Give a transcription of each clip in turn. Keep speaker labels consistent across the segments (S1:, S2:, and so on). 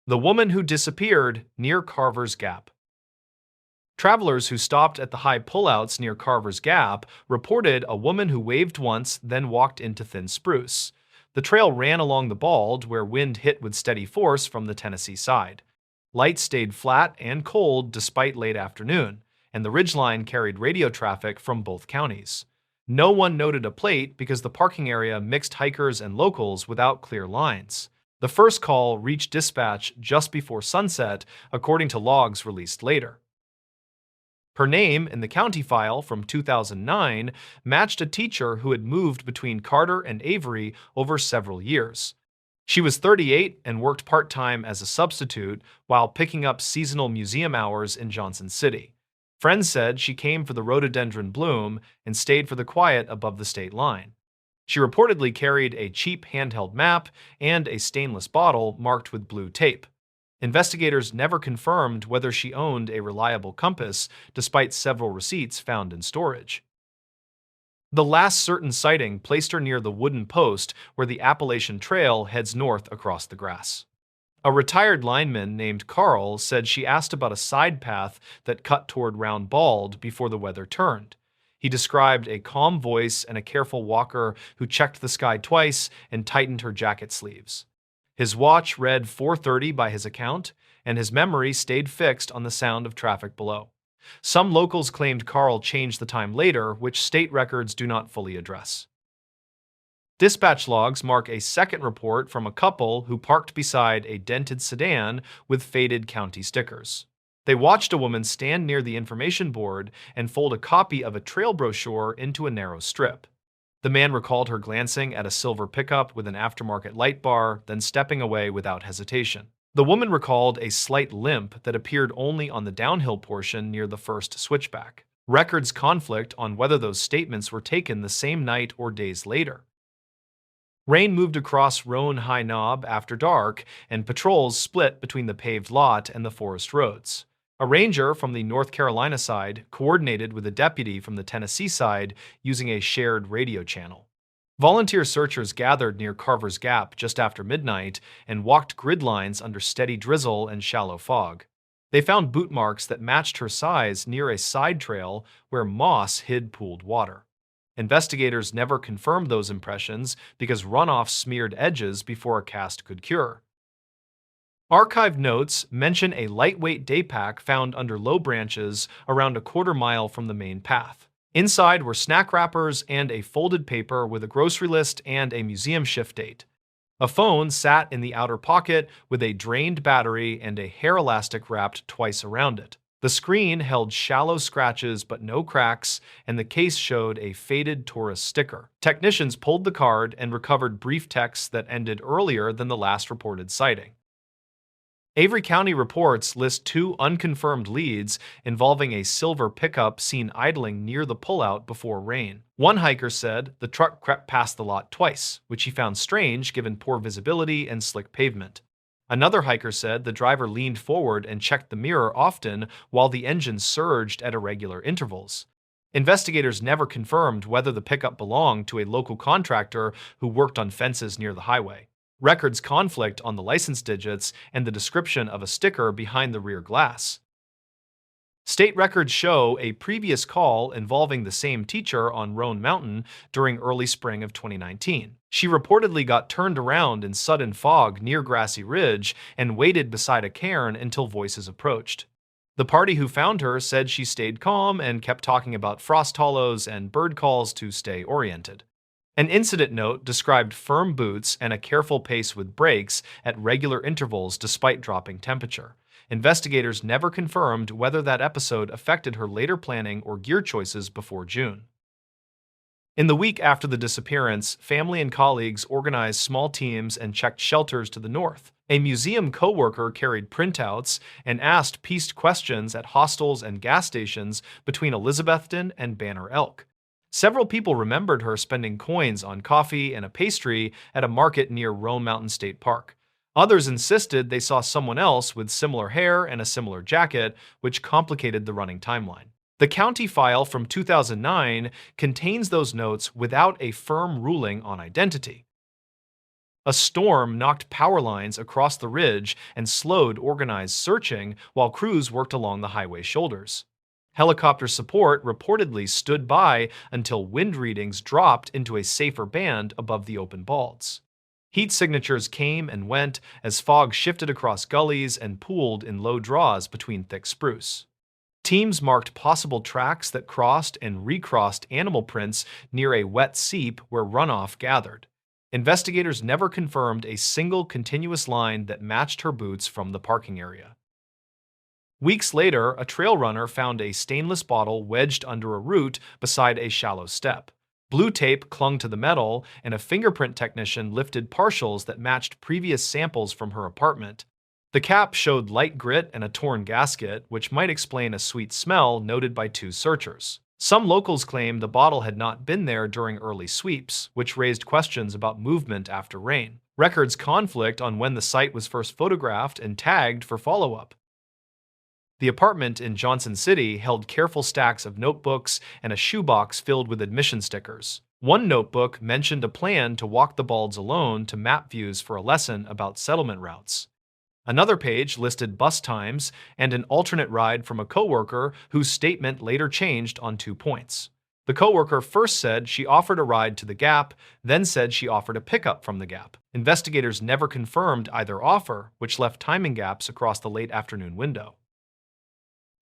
S1: The woman who disappeared near Carver's Gap. Travelers who stopped at the high pullouts near Carver's Gap reported a woman who waved once, then walked into thin spruce. The trail ran along the bald, where wind hit with steady force from the Tennessee side. Lights stayed flat and cold despite late afternoon, and the ridgeline carried radio traffic from both counties. No one noted a plate because the parking area mixed hikers and locals without clear lines. The first call reached dispatch just before sunset, according to logs released later. Her name in the county file from 2009 matched a teacher who had moved between Carter and Avery over several years. She was 38 and worked part-time as a substitute while picking up seasonal museum hours in Johnson City. Friends said she came for the rhododendron bloom and stayed for the quiet above the state line. She reportedly carried a cheap handheld map and a stainless bottle marked with blue tape. Investigators never confirmed whether she owned a reliable compass, despite several receipts found in storage. The last certain sighting placed her near the wooden post where the Appalachian Trail heads north across the grass. A retired lineman named Carl said she asked about a side path that cut toward Round Bald before the weather turned. He described a calm voice and a careful walker who checked the sky twice and tightened her jacket sleeves. His watch read 4:30 by his account, and his memory stayed fixed on the sound of traffic below. Some locals claimed Carl changed the time later, which state records do not fully address. Dispatch logs mark a second report from a couple who parked beside a dented sedan with faded county stickers. They watched a woman stand near the information board and fold a copy of a trail brochure into a narrow strip. The man recalled her glancing at a silver pickup with an aftermarket light bar, then stepping away without hesitation. The woman recalled a slight limp that appeared only on the downhill portion near the first switchback. Records conflict on whether those statements were taken the same night or days later. Rain moved across Roan High Knob after dark, and patrols split between the paved lot and the forest roads. A ranger from the North Carolina side coordinated with a deputy from the Tennessee side using a shared radio channel. Volunteer searchers gathered near Carver's Gap just after midnight and walked grid lines under steady drizzle and shallow fog. They found boot marks that matched her size near a side trail where moss hid pooled water. Investigators never confirmed those impressions because runoff smeared edges before a cast could cure. Archived notes mention a lightweight day pack found under low branches around a quarter-mile from the main path. Inside were snack wrappers and a folded paper with a grocery list and a museum shift date. A phone sat in the outer pocket with a drained battery and a hair elastic wrapped twice around it. The screen held shallow scratches but no cracks, and the case showed a faded tourist sticker. Technicians pulled the card and recovered brief texts that ended earlier than the last reported sighting. Avery County reports list two unconfirmed leads involving a silver pickup seen idling near the pullout before rain. One hiker said the truck crept past the lot twice, which he found strange given poor visibility and slick pavement. Another hiker said the driver leaned forward and checked the mirror often while the engine surged at irregular intervals. Investigators never confirmed whether the pickup belonged to a local contractor who worked on fences near the highway. Records conflict on the license digits and the description of a sticker behind the rear glass. State records show a previous call involving the same teacher on Roan Mountain during early spring of 2019. She reportedly got turned around in sudden fog near Grassy Ridge and waited beside a cairn until voices approached. The party who found her said she stayed calm and kept talking about frost hollows and bird calls to stay oriented. An incident note described firm boots and a careful pace with brakes at regular intervals despite dropping temperature. Investigators never confirmed whether that episode affected her later planning or gear choices before June. In the week after the disappearance, family and colleagues organized small teams and checked shelters to the north. A museum co-worker carried printouts and asked pieced questions at hostels and gas stations between Elizabethton and Banner Elk. Several people remembered her spending coins on coffee and a pastry at a market near Roan Mountain State Park. Others insisted they saw someone else with similar hair and a similar jacket, which complicated the running timeline. The county file from 2009 contains those notes without a firm ruling on identity. A storm knocked power lines across the ridge and slowed organized searching while crews worked along the highway shoulders. Helicopter support reportedly stood by until wind readings dropped into a safer band above the open balds. Heat signatures came and went as fog shifted across gullies and pooled in low draws between thick spruce. Teams marked possible tracks that crossed and recrossed animal prints near a wet seep where runoff gathered. Investigators never confirmed a single continuous line that matched her boots from the parking area. Weeks later, a trail runner found a stainless bottle wedged under a root beside a shallow step. Blue tape clung to the metal, and a fingerprint technician lifted partials that matched previous samples from her apartment. The cap showed light grit and a torn gasket, which might explain a sweet smell noted by two searchers. Some locals claim the bottle had not been there during early sweeps, which raised questions about movement after rain. Records conflict on when the site was first photographed and tagged for follow-up. The apartment in Johnson City held careful stacks of notebooks and a shoebox filled with admission stickers. One notebook mentioned a plan to walk the balds alone to map views for a lesson about settlement routes. Another page listed bus times and an alternate ride from a coworker whose statement later changed on 2 points. The coworker first said she offered a ride to the Gap, then said she offered a pickup from the Gap. Investigators never confirmed either offer, which left timing gaps across the late afternoon window.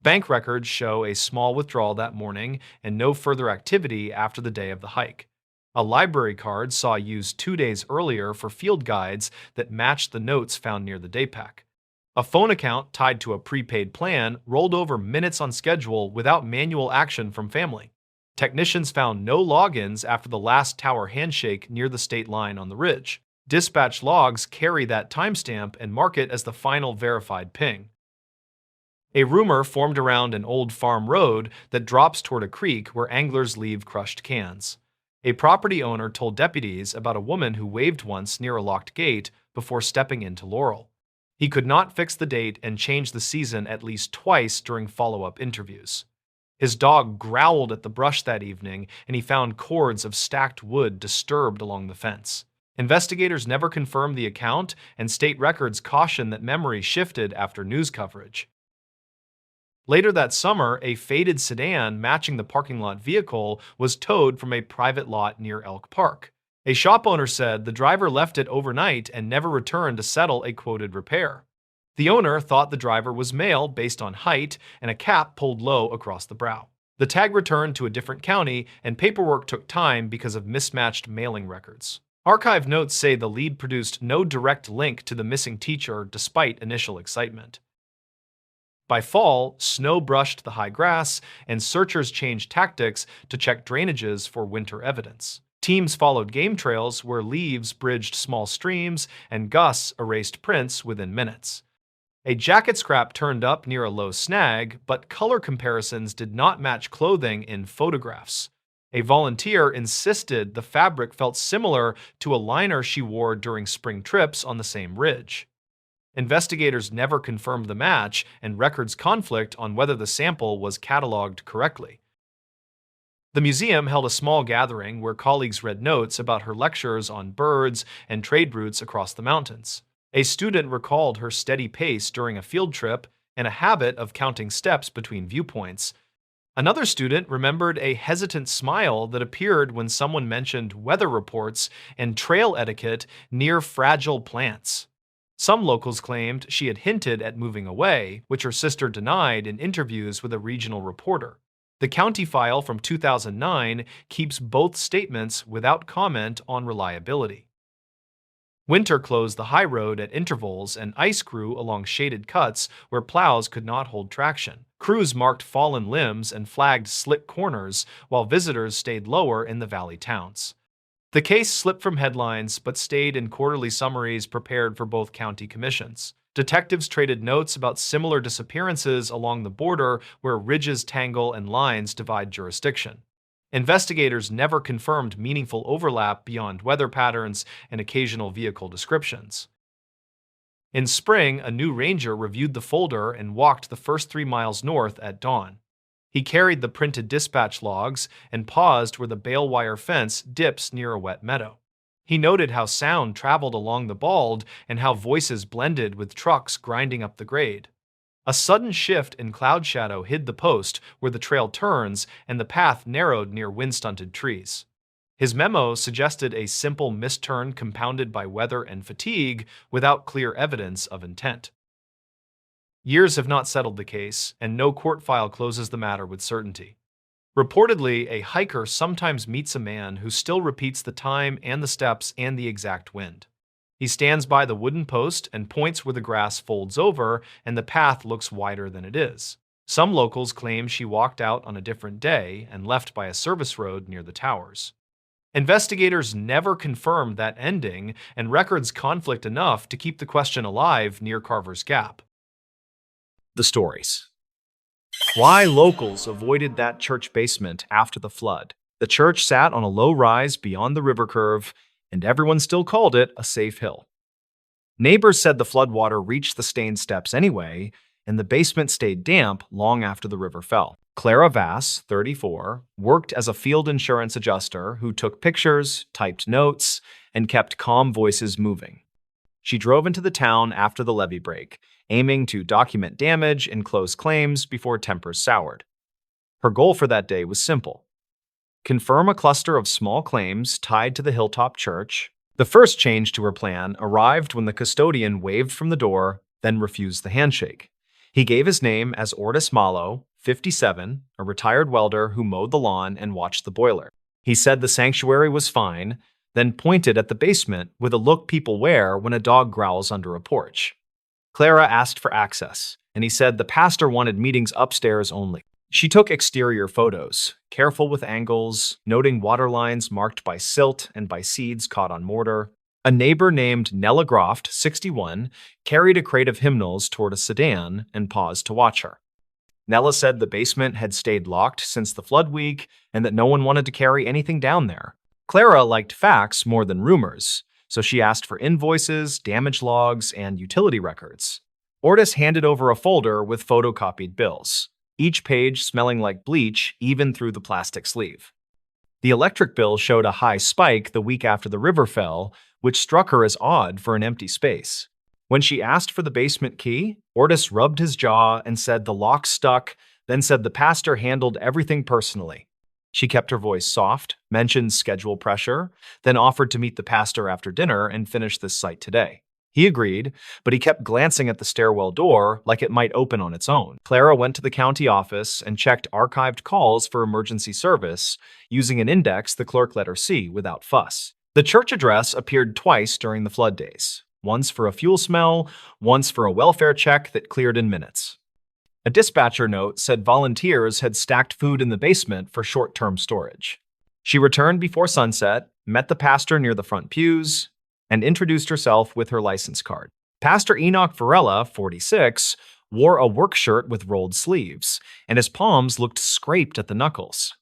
S1: Bank records show a small withdrawal that morning and no further activity after the day of the hike. A library card saw used 2 days earlier for field guides that matched the notes found near the day pack. A phone account tied to a prepaid plan rolled over minutes on schedule without manual action from family. Technicians found no logins after the last tower handshake near the state line on the ridge. Dispatch logs carry that timestamp and mark it as the final verified ping. A rumor formed around an old farm road that drops toward a creek where anglers leave crushed cans. A property owner told deputies about a woman who waved once near a locked gate before stepping into Laurel. He could not fix the date and changed the season at least twice during follow-up interviews. His dog growled at the brush that evening, and he found cords of stacked wood disturbed along the fence. Investigators never confirmed the account, and state records caution that memory shifted after news coverage. Later that summer, a faded sedan matching the parking lot vehicle was towed from a private lot near Elk Park. A shop owner said the driver left it overnight and never returned to settle a quoted repair. The owner thought the driver was male based on height and a cap pulled low across the brow. The tag returned to a different county, and paperwork took time because of mismatched mailing records. Archive notes say the lead produced no direct link to the missing teacher despite initial excitement. By fall, snow brushed the high grass, and searchers changed tactics to check drainages for winter evidence. Teams followed game trails where leaves bridged small streams and gusts erased prints within minutes. A jacket scrap turned up near a low snag, but color comparisons did not match clothing in photographs. A volunteer insisted the fabric felt similar to a liner she wore during spring trips on the same ridge. Investigators never confirmed the match, and records conflict on whether the sample was cataloged correctly. The museum held a small gathering where colleagues read notes about her lectures on birds and trade routes across the mountains. A student recalled her steady pace during a field trip and a habit of counting steps between viewpoints. Another student remembered a hesitant smile that appeared when someone mentioned weather reports and trail etiquette near fragile plants. Some locals claimed she had hinted at moving away, which her sister denied in interviews with a regional reporter. The county file from 2009 keeps both statements without comment on reliability. Winter closed the high road at intervals and ice grew along shaded cuts where plows could not hold traction. Crews marked fallen limbs and flagged slick corners, while visitors stayed lower in the valley towns. The case slipped from headlines but stayed in quarterly summaries prepared for both county commissions. Detectives traded notes about similar disappearances along the border where ridges tangle and lines divide jurisdiction. Investigators never confirmed meaningful overlap beyond weather patterns and occasional vehicle descriptions. In spring, a new ranger reviewed the folder and walked the first 3 miles north at dawn. He carried the printed dispatch logs and paused where the bale wire fence dips near a wet meadow. He noted how sound traveled along the bald and how voices blended with trucks grinding up the grade. A sudden shift in cloud shadow hid the post where the trail turns and the path narrowed near wind-stunted trees. His memo suggested a simple misturn compounded by weather and fatigue without clear evidence of intent. Years have not settled the case, and no court file closes the matter with certainty. Reportedly, a hiker sometimes meets a man who still repeats the time and the steps and the exact wind. He stands by the wooden post and points where the grass folds over and the path looks wider than it is. Some locals claim she walked out on a different day and left by a service road near the towers. Investigators never confirmed that ending, and records conflict enough to keep the question alive near Carver's Gap. The stories. Why locals avoided that church basement after the flood. The church sat on a low rise beyond the river curve, and everyone still called it a safe hill. Neighbors said the floodwater reached the stained steps anyway, and the basement stayed damp long after the river fell. Clara Vass, 34, worked as a field insurance adjuster who took pictures, typed notes, and kept calm voices moving. She drove into the town after the levee break, aiming to document damage and close claims before tempers soured. Her goal for that day was simple: confirm a cluster of small claims tied to the hilltop church. The first change to her plan arrived when the custodian waved from the door, then refused the handshake. He gave his name as Ortis Malo, 57, a retired welder who mowed the lawn and watched the boiler. He said the sanctuary was fine, then pointed at the basement with a look people wear when a dog growls under a porch. Clara asked for access, and he said the pastor wanted meetings upstairs only. She took exterior photos, careful with angles, noting water lines marked by silt and by seeds caught on mortar. A neighbor named Nella Groft, 61, carried a crate of hymnals toward a sedan and paused to watch her. Nella said the basement had stayed locked since the flood week and that no one wanted to carry anything down there. Clara liked facts more than rumors, so she asked for invoices, damage logs, and utility records. Ortis handed over a folder with photocopied bills, each page smelling like bleach even through the plastic sleeve. The electric bill showed a high spike the week after the river fell, which struck her as odd for an empty space. When she asked for the basement key, Ortis rubbed his jaw and said the lock stuck, then said the pastor handled everything personally. She kept her voice soft, mentioned schedule pressure, then offered to meet the pastor after dinner and finish this site today. He agreed, but he kept glancing at the stairwell door like it might open on its own. Clara went to the county office and checked archived calls for emergency service, using an index the clerk let her see without fuss. The church address appeared twice during the flood days, once for a fuel smell, once for a welfare check that cleared in minutes. A dispatcher note said volunteers had stacked food in the basement for short-term storage. She returned before sunset, met the pastor near the front pews, and introduced herself with her license card. Pastor Enoch Varela, 46, wore a work shirt with rolled sleeves, and his palms looked scraped at the knuckles.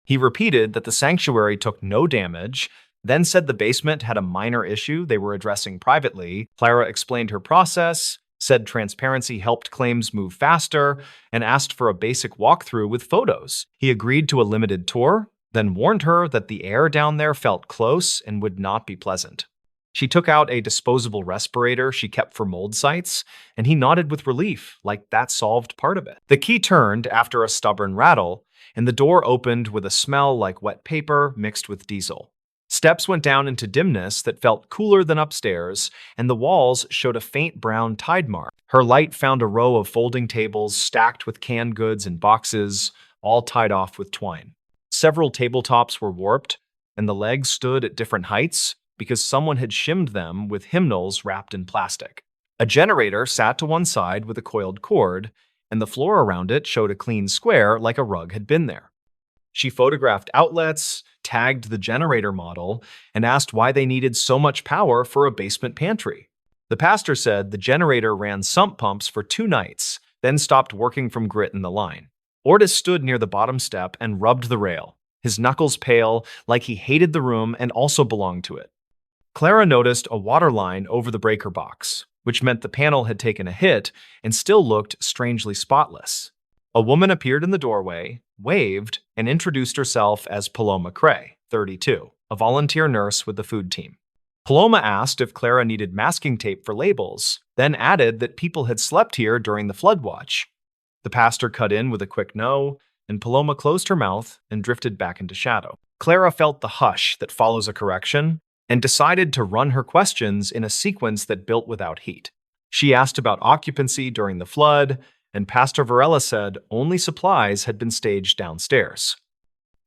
S1: He repeated that the sanctuary took no damage, then said the basement had a minor issue they were addressing privately. Clara explained her process, said transparency helped claims move faster, and asked for a basic walkthrough with photos. He agreed to a limited tour, then warned her that the air down there felt close and would not be pleasant. She took out a disposable respirator she kept for mold sites, and he nodded with relief, like that solved part of it. The key turned after a stubborn rattle, and the door opened with a smell like wet paper mixed with diesel. Steps went down into dimness that felt cooler than upstairs, and the walls showed a faint brown tide mark. Her light found a row of folding tables stacked with canned goods and boxes, all tied off with twine. Several tabletops were warped, and the legs stood at different heights because someone had shimmed them with hymnals wrapped in plastic. A generator sat to one side with a coiled cord, and the floor around it showed a clean square like a rug had been there. She photographed outlets, tagged the generator model, and asked why they needed so much power for a basement pantry. The pastor said the generator ran sump pumps for 2 nights, then stopped working from grit in the line. Ortis stood near the bottom step and rubbed the rail, his knuckles pale, like he hated the room and also belonged to it. Clara noticed a water line over the breaker box, which meant the panel had taken a hit and still looked strangely spotless. A woman appeared in the doorway, waved, and introduced herself as Paloma Cray, 32, a volunteer nurse with the food team. Paloma asked if Clara needed masking tape for labels, then added that people had slept here during the flood watch. The pastor cut in with a quick no, and Paloma closed her mouth and drifted back into shadow. Clara felt the hush that follows a correction and decided to run her questions in a sequence that built without heat. She asked about occupancy during the flood, and Pastor Varela said only supplies had been staged downstairs.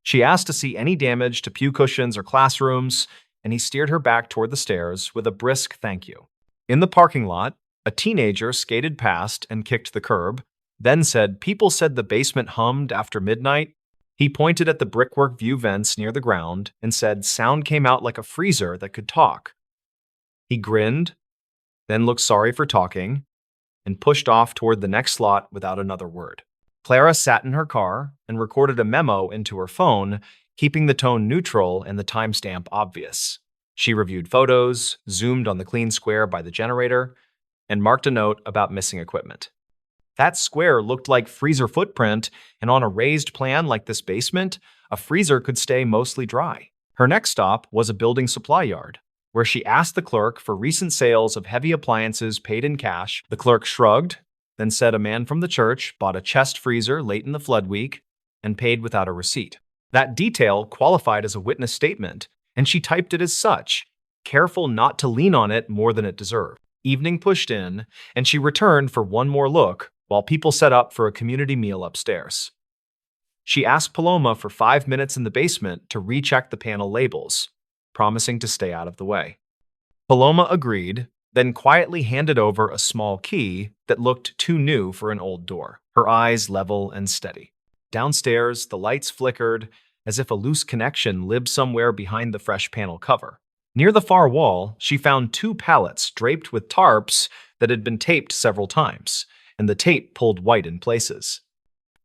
S1: She asked to see any damage to pew cushions or classrooms, and he steered her back toward the stairs with a brisk thank you. In the parking lot, a teenager skated past and kicked the curb, then said people said the basement hummed after midnight. He pointed at the brickwork view vents near the ground and said sound came out like a freezer that could talk. He grinned, then looked sorry for talking, and pushed off toward the next slot without another word. Clara sat in her car and recorded a memo into her phone, keeping the tone neutral and the timestamp obvious. She reviewed photos, zoomed on the clean square by the generator, and marked a note about missing equipment. That square looked like freezer footprint, and on a raised plan like this basement, a freezer could stay mostly dry. Her next stop was a building supply yard, where she asked the clerk for recent sales of heavy appliances paid in cash. The clerk shrugged, then said a man from the church bought a chest freezer late in the flood week and paid without a receipt. That detail qualified as a witness statement, and she typed it as such, careful not to lean on it more than it deserved. Evening pushed in, and she returned for one more look while people set up for a community meal upstairs. She asked Paloma for 5 minutes in the basement to recheck the panel labels, promising to stay out of the way. Paloma agreed, then quietly handed over a small key that looked too new for an old door, her eyes level and steady. Downstairs, the lights flickered as if a loose connection lived somewhere behind the fresh panel cover. Near the far wall, she found 2 pallets draped with tarps that had been taped several times, and the tape pulled white in places.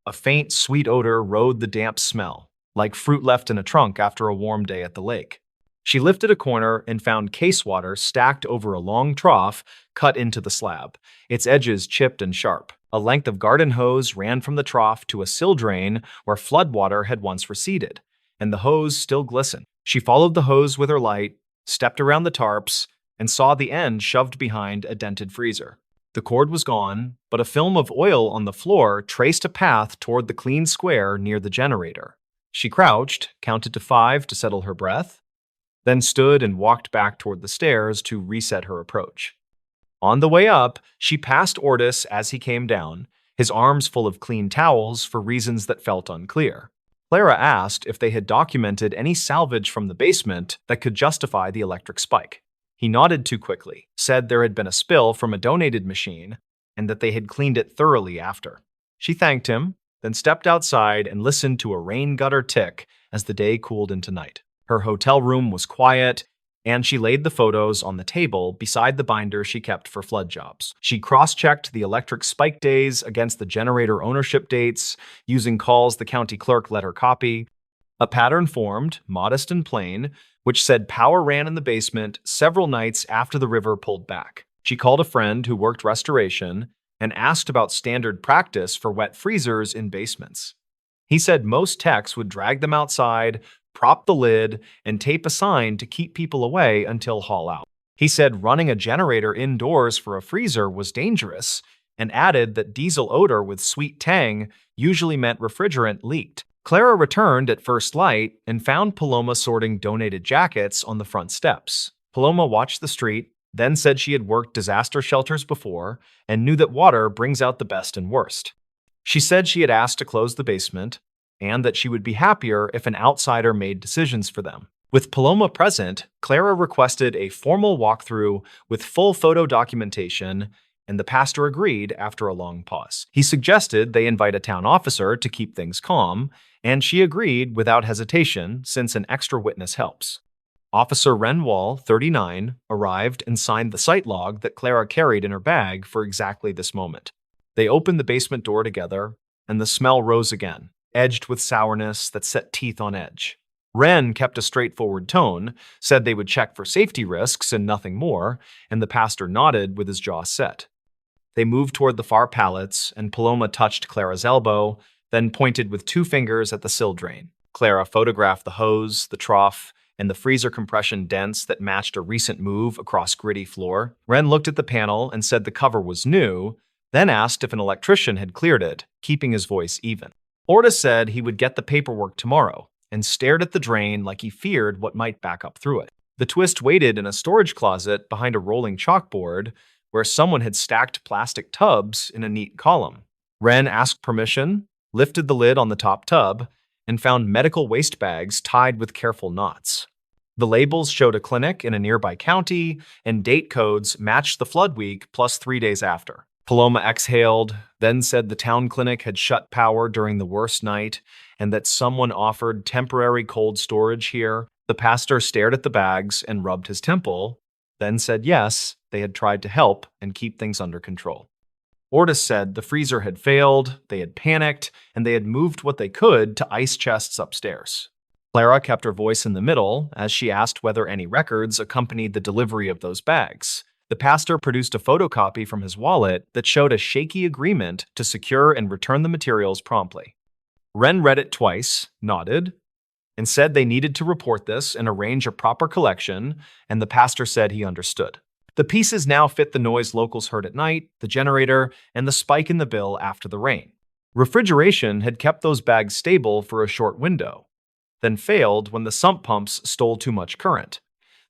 S1: A faint, sweet odor rode the damp smell, like fruit left in a trunk after a warm day at the lake. She lifted a corner and found case water stacked over a long trough cut into the slab, its edges chipped and sharp. A length of garden hose ran from the trough to a sill drain where floodwater had once receded, and the hose still glistened. She followed the hose with her light, stepped around the tarps, and saw the end shoved behind a dented freezer. The cord was gone, but a film of oil on the floor traced a path toward the clean square near the generator. She crouched, counted to 5 to settle her breath, then stood and walked back toward the stairs to reset her approach. On the way up, she passed Ortis as he came down, his arms full of clean towels for reasons that felt unclear. Clara asked if they had documented any salvage from the basement that could justify the electric spike. He nodded too quickly, said there had been a spill from a donated machine, and that they had cleaned it thoroughly after. She thanked him, then stepped outside and listened to a rain gutter tick as the day cooled into night. Her hotel room was quiet, and she laid the photos on the table beside the binder she kept for flood jobs. She cross-checked the electric spike days against the generator ownership dates, using calls the county clerk let her copy. A pattern formed, modest and plain, which said power ran in the basement several nights after the river pulled back. She called a friend who worked restoration and asked about standard practice for wet freezers in basements. He said most techs would drag them outside, prop the lid, and tape a sign to keep people away until haul out. He said running a generator indoors for a freezer was dangerous, and added that diesel odor with sweet tang usually meant refrigerant leaked. Clara returned at first light and found Paloma sorting donated jackets on the front steps. Paloma watched the street, then said she had worked disaster shelters before and knew that water brings out the best and worst. She said she had asked to close the basement and that she would be happier if an outsider made decisions for them. With Paloma present, Clara requested a formal walkthrough with full photo documentation, and the pastor agreed after a long pause. He suggested they invite a town officer to keep things calm, and she agreed without hesitation since an extra witness helps. Officer Renwall, 39, arrived and signed the site log that Clara carried in her bag for exactly this moment. They opened the basement door together, and the smell rose again, edged with sourness that set teeth on edge. Wren kept a straightforward tone, said they would check for safety risks and nothing more, and the pastor nodded with his jaw set. They moved toward the far pallets, and Paloma touched Clara's elbow, then pointed with 2 fingers at the sill drain. Clara photographed the hose, the trough, and the freezer compression dents that matched a recent move across gritty floor. Wren looked at the panel and said the cover was new, then asked if an electrician had cleared it, keeping his voice even. Ortis said he would get the paperwork tomorrow, and stared at the drain like he feared what might back up through it. The twist waited in a storage closet behind a rolling chalkboard where someone had stacked plastic tubs in a neat column. Wren asked permission, lifted the lid on the top tub, and found medical waste bags tied with careful knots. The labels showed a clinic in a nearby county, and date codes matched the flood week plus 3 days after. Paloma exhaled, then said the town clinic had shut power during the worst night and that someone offered temporary cold storage here. The pastor stared at the bags and rubbed his temple, then said yes, they had tried to help and keep things under control. Ortis said the freezer had failed, they had panicked, and they had moved what they could to ice chests upstairs. Clara kept her voice in the middle as she asked whether any records accompanied the delivery of those bags. The pastor produced a photocopy from his wallet that showed a shaky agreement to secure and return the materials promptly. Wren read it twice, nodded, and said they needed to report this and arrange a proper collection, and the pastor said he understood. The pieces now fit the noise locals heard at night, the generator, and the spike in the bill after the rain. Refrigeration had kept those bags stable for a short window, then failed when the sump pumps stole too much current.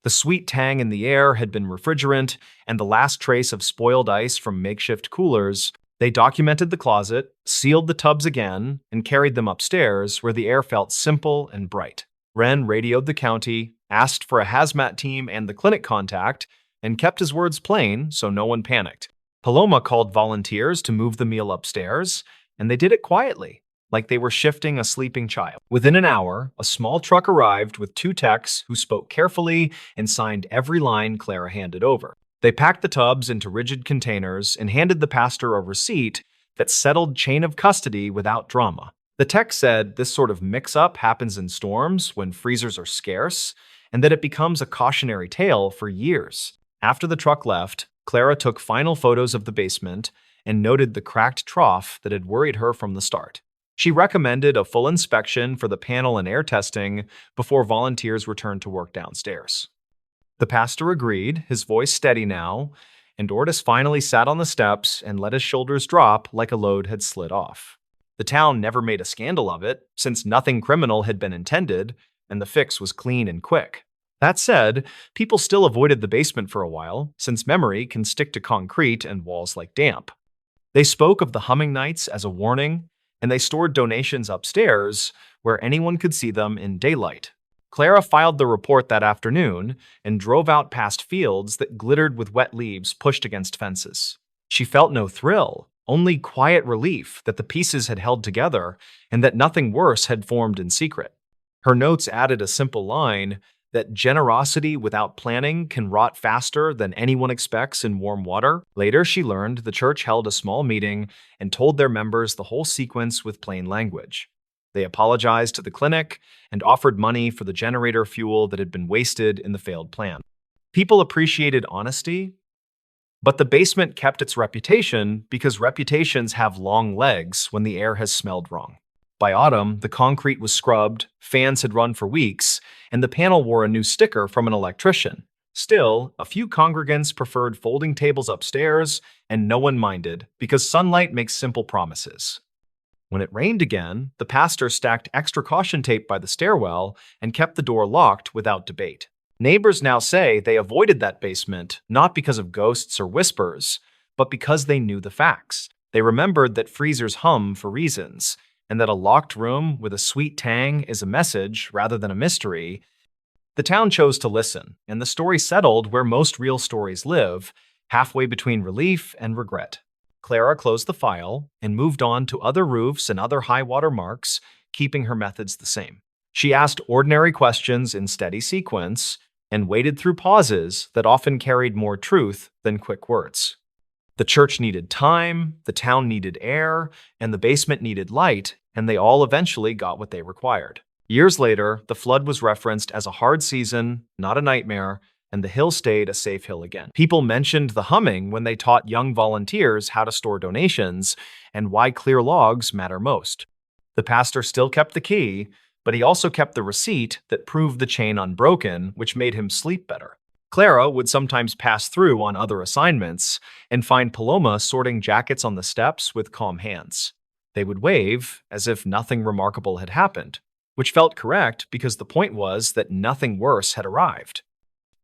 S1: The sweet tang in the air had been refrigerant, and the last trace of spoiled ice from makeshift coolers. They documented the closet, sealed the tubs again, and carried them upstairs where the air felt simple and bright. Wren radioed the county, asked for a hazmat team and the clinic contact, and kept his words plain so no one panicked. Paloma called volunteers to move the meal upstairs, and they did it quietly, like they were shifting a sleeping child. Within an hour, a small truck arrived with 2 techs who spoke carefully and signed every line Clara handed over. They packed the tubs into rigid containers and handed the pastor a receipt that settled chain of custody without drama. The tech said this sort of mix-up happens in storms when freezers are scarce, and that it becomes a cautionary tale for years. After the truck left, Clara took final photos of the basement and noted the cracked trough that had worried her from the start. She recommended a full inspection for the panel and air testing before volunteers returned to work downstairs. The pastor agreed, his voice steady now, and Ortis finally sat on the steps and let his shoulders drop like a load had slid off. The town never made a scandal of it, since nothing criminal had been intended, and the fix was clean and quick. That said, people still avoided the basement for a while, since memory can stick to concrete and walls like damp. They spoke of the humming nights as a warning, and they stored donations upstairs where anyone could see them in daylight. Clara filed the report that afternoon and drove out past fields that glittered with wet leaves pushed against fences. She felt no thrill, only quiet relief that the pieces had held together and that nothing worse had formed in secret. Her notes added a simple line that generosity without planning can rot faster than anyone expects in warm water. Later, she learned the church held a small meeting and told their members the whole sequence with plain language. They apologized to the clinic and offered money for the generator fuel that had been wasted in the failed plan. People appreciated honesty, but the basement kept its reputation because reputations have long legs when the air has smelled wrong. By autumn, the concrete was scrubbed, fans had run for weeks, and the panel wore a new sticker from an electrician. Still, a few congregants preferred folding tables upstairs, and no one minded because sunlight makes simple promises. When it rained again, the pastor stacked extra caution tape by the stairwell and kept the door locked without debate. Neighbors now say they avoided that basement not because of ghosts or whispers, but because they knew the facts. They remembered that freezers hum for reasons, and that a locked room with a sweet tang is a message rather than a mystery. The town chose to listen, and the story settled where most real stories live, halfway between relief and regret. Clara closed the file and moved on to other roofs and other high-water marks, keeping her methods the same. She asked ordinary questions in steady sequence and waded through pauses that often carried more truth than quick words. The church needed time, the town needed air, and the basement needed light, and they all eventually got what they required. Years later, the flood was referenced as a hard season, not a nightmare, and the hill stayed a safe hill again. People mentioned the humming when they taught young volunteers how to store donations and why clear logs matter most. The pastor still kept the key, but he also kept the receipt that proved the chain unbroken, which made him sleep better. Clara would sometimes pass through on other assignments and find Paloma sorting jackets on the steps with calm hands. They would wave as if nothing remarkable had happened, which felt correct because the point was that nothing worse had arrived.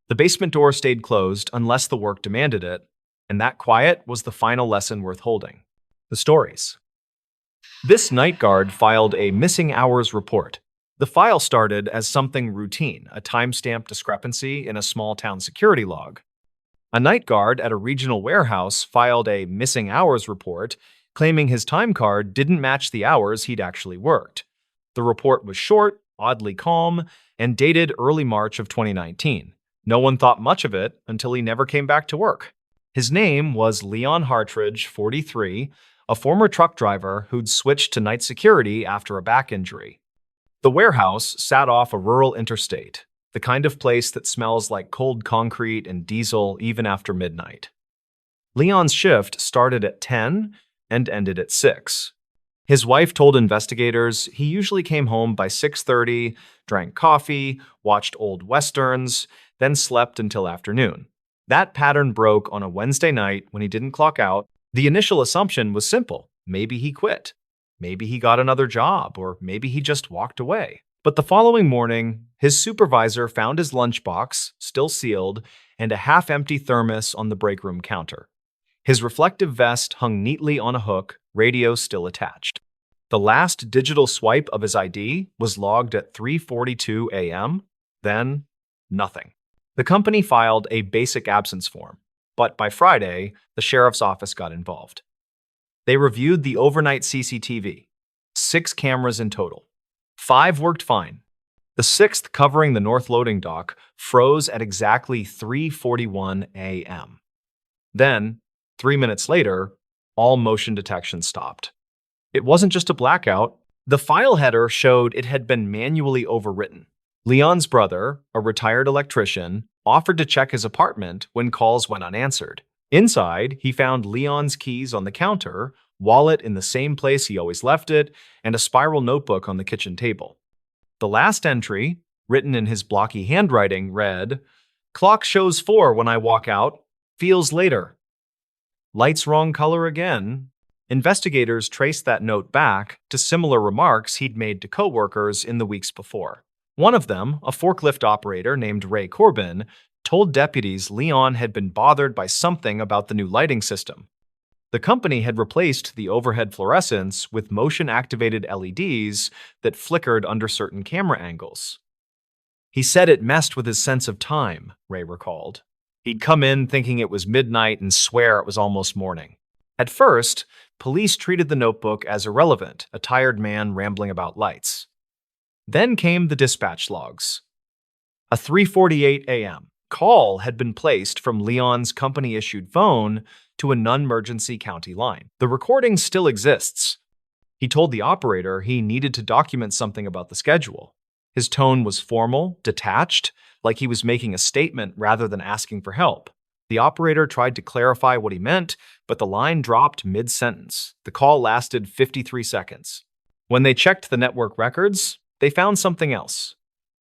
S1: The basement door stayed closed unless the work demanded it, and that quiet was the final lesson worth holding. The stories. This night guard filed a missing hours report. The file started as something routine, a timestamp discrepancy in a small town security log. A night guard at a regional warehouse filed a missing hours report, claiming his time card didn't match the hours he'd actually worked. The report was short, oddly calm, and dated early March of 2019. No one thought much of it until he never came back to work. His name was Leon Hartridge, 43, a former truck driver who'd switched to night security after a back injury. The warehouse sat off a rural interstate, the kind of place that smells like cold concrete and diesel even after midnight. Leon's shift started at 10 and ended at 6. His wife told investigators he usually came home by 6:30, drank coffee, watched old westerns, then slept until afternoon. That pattern broke on a Wednesday night when he didn't clock out. The initial assumption was simple. Maybe he quit. Maybe he got another job, or maybe he just walked away. But the following morning, his supervisor found his lunchbox, still sealed, and a half-empty thermos on the break room counter. His reflective vest hung neatly on a hook, radio still attached. The last digital swipe of his ID was logged at 3:42 a.m., then nothing. The company filed a basic absence form, but by Friday, the sheriff's office got involved. They reviewed the overnight CCTV, 6 cameras in total. 5 worked fine. The 6th, covering the north loading dock, froze at exactly 3:41 a.m. Then, 3 minutes later, all motion detection stopped. It wasn't just a blackout. The file header showed it had been manually overwritten. Leon's brother, a retired electrician, offered to check his apartment when calls went unanswered. Inside, he found Leon's keys on the counter, wallet in the same place he always left it, and a spiral notebook on the kitchen table. The last entry, written in his blocky handwriting, read, "Clock shows 4 when I walk out. Feels later. Light's wrong color again." Investigators traced that note back to similar remarks he'd made to coworkers in the weeks before. One of them, a forklift operator named Ray Corbin, told deputies Leon had been bothered by something about the new lighting system. The company had replaced the overhead fluorescents with motion-activated LEDs that flickered under certain camera angles. He said it messed with his sense of time, Ray recalled. He'd come in thinking it was midnight and swear it was almost morning. At first, police treated the notebook as irrelevant, a tired man rambling about lights. Then came the dispatch logs. A 3:48 a.m. call had been placed from Leon's company-issued phone to a non-emergency county line. The recording still exists. He told the operator he needed to document something about the schedule. His tone was formal, detached, like he was making a statement rather than asking for help. The operator tried to clarify what he meant, but the line dropped mid-sentence. The call lasted 53 seconds. When they checked the network records, they found something else.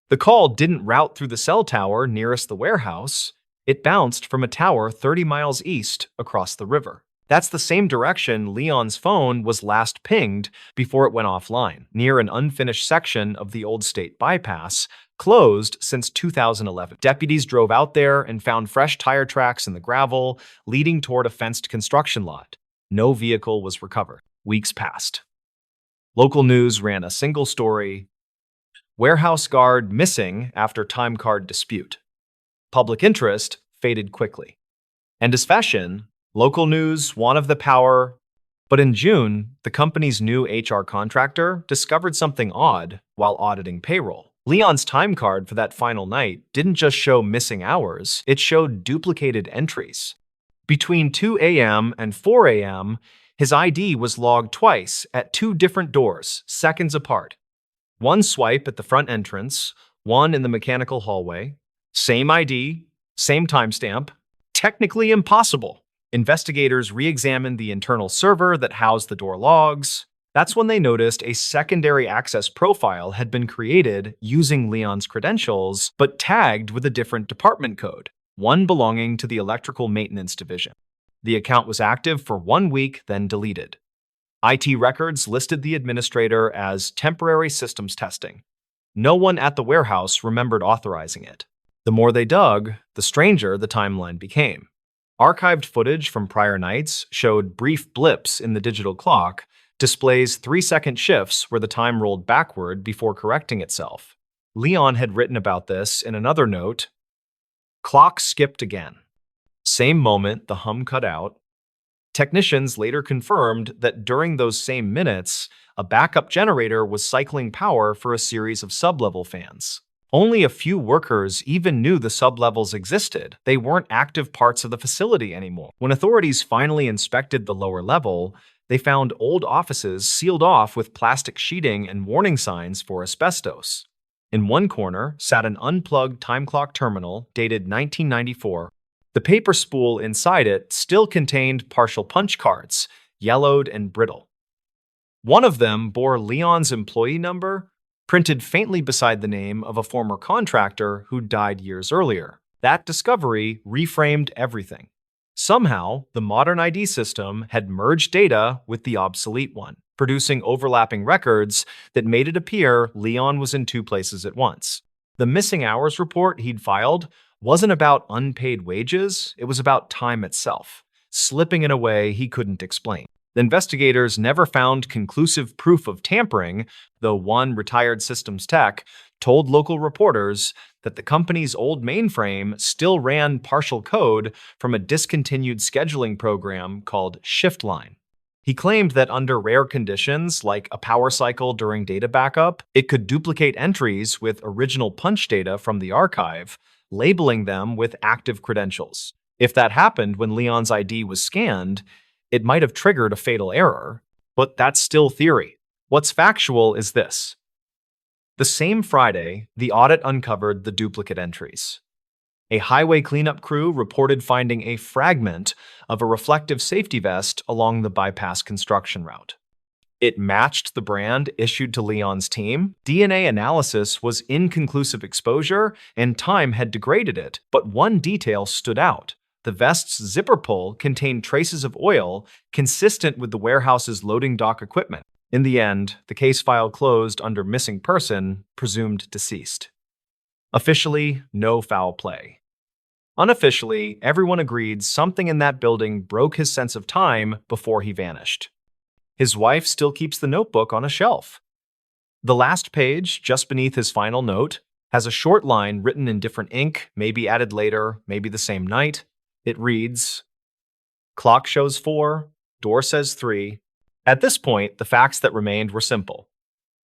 S1: The call didn't route through the cell tower nearest the warehouse. It bounced from a tower 30 miles east across the river. That's the same direction Leon's phone was last pinged before it went offline, near an unfinished section of the old state bypass, closed since 2011. Deputies drove out there and found fresh tire tracks in the gravel, leading toward a fenced construction lot. No vehicle was recovered. Weeks passed. Local news ran a single story: warehouse guard missing after time card dispute. Public interest faded quickly. And as fashion, local news wanted the power. But in June, the company's new HR contractor discovered something odd while auditing payroll. Leon's time card for that final night didn't just show missing hours, it showed duplicated entries. Between 2 a.m. and 4 a.m., his ID was logged twice at 2 different doors, seconds apart. One swipe at the front entrance, one in the mechanical hallway. Same ID, same timestamp. Technically impossible. Investigators re-examined the internal server that housed the door logs. That's when they noticed a secondary access profile had been created using Leon's credentials, but tagged with a different department code, one belonging to the electrical maintenance division. The account was active for 1 week, then deleted. IT records listed the administrator as temporary systems testing. No one at the warehouse remembered authorizing it. The more they dug, the stranger the timeline became. Archived footage from prior nights showed brief blips in the digital clock, displays 3-second shifts where the time rolled backward before correcting itself. Leon had written about this in another note. Clock skipped again. Same moment the hum cut out. Technicians later confirmed that during those same minutes, a backup generator was cycling power for a series of sublevel fans. Only a few workers even knew the sublevels existed. They weren't active parts of the facility anymore. When authorities finally inspected the lower level, they found old offices sealed off with plastic sheeting and warning signs for asbestos. In one corner sat an unplugged time clock terminal dated 1994. The paper spool inside it still contained partial punch cards, yellowed and brittle. One of them bore Leon's employee number, printed faintly beside the name of a former contractor who died years earlier. That discovery reframed everything. Somehow, the modern ID system had merged data with the obsolete one, producing overlapping records that made it appear Leon was in two places at once. The missing hours report he'd filed wasn't about unpaid wages, it was about time itself, slipping in a way he couldn't explain. The investigators never found conclusive proof of tampering, though one retired systems tech told local reporters that the company's old mainframe still ran partial code from a discontinued scheduling program called ShiftLine. He claimed that under rare conditions, like a power cycle during data backup, it could duplicate entries with original punch data from the archive, labeling them with active credentials. If that happened when Leon's ID was scanned, it might have triggered a fatal error, but that's still theory. What's factual is this. The same Friday, the audit uncovered the duplicate entries. A highway cleanup crew reported finding a fragment of a reflective safety vest along the bypass construction route. It matched the brand issued to Leon's team. DNA analysis was inconclusive exposure, and time had degraded it, but one detail stood out. The vest's zipper pull contained traces of oil consistent with the warehouse's loading dock equipment. In the end, the case file closed under missing person, presumed deceased. Officially, no foul play. Unofficially, everyone agreed something in that building broke his sense of time before he vanished. His wife still keeps the notebook on a shelf. The last page, just beneath his final note, has a short line written in different ink, maybe added later, maybe the same night. It reads, "Clock shows 4, door says 3. At this point, the facts that remained were simple.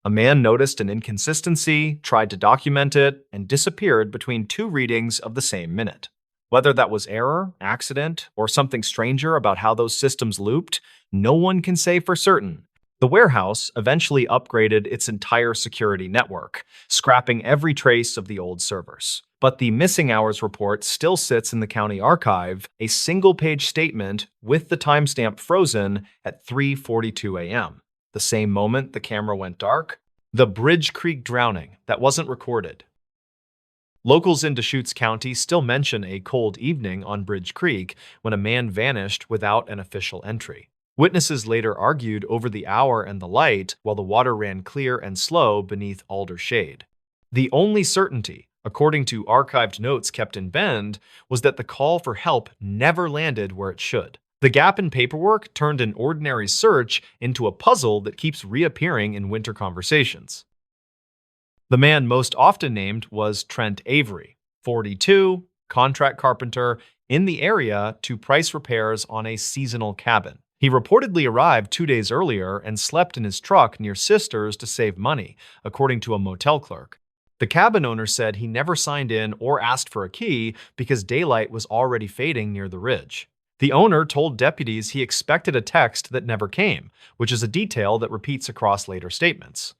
S1: A man noticed an inconsistency, tried to document it, and disappeared between two readings of the same minute. Whether that was error, accident, or something stranger about how those systems looped, no one can say for certain. The warehouse eventually upgraded its entire security network, scrapping every trace of the old servers. But the missing hours report still sits in the county archive, a single-page statement with the timestamp frozen at 3:42 a.m. The same moment the camera went dark. The Bridge Creek drowning that wasn't recorded. Locals in Deschutes County still mention a cold evening on Bridge Creek when a man vanished without an official entry. Witnesses later argued over the hour and the light while the water ran clear and slow beneath alder shade. The only certainty, according to archived notes kept in Bend, was that the call for help never landed where it should. The gap in paperwork turned an ordinary search into a puzzle that keeps reappearing in winter conversations. The man most often named was Trent Avery, 42, contract carpenter, in the area to price repairs on a seasonal cabin. He reportedly arrived 2 days earlier and slept in his truck near Sisters to save money, according to a motel clerk. The cabin owner said he never signed in or asked for a key because daylight was already fading near the ridge. The owner told deputies he expected a text that never came, which is a detail that repeats across later statements.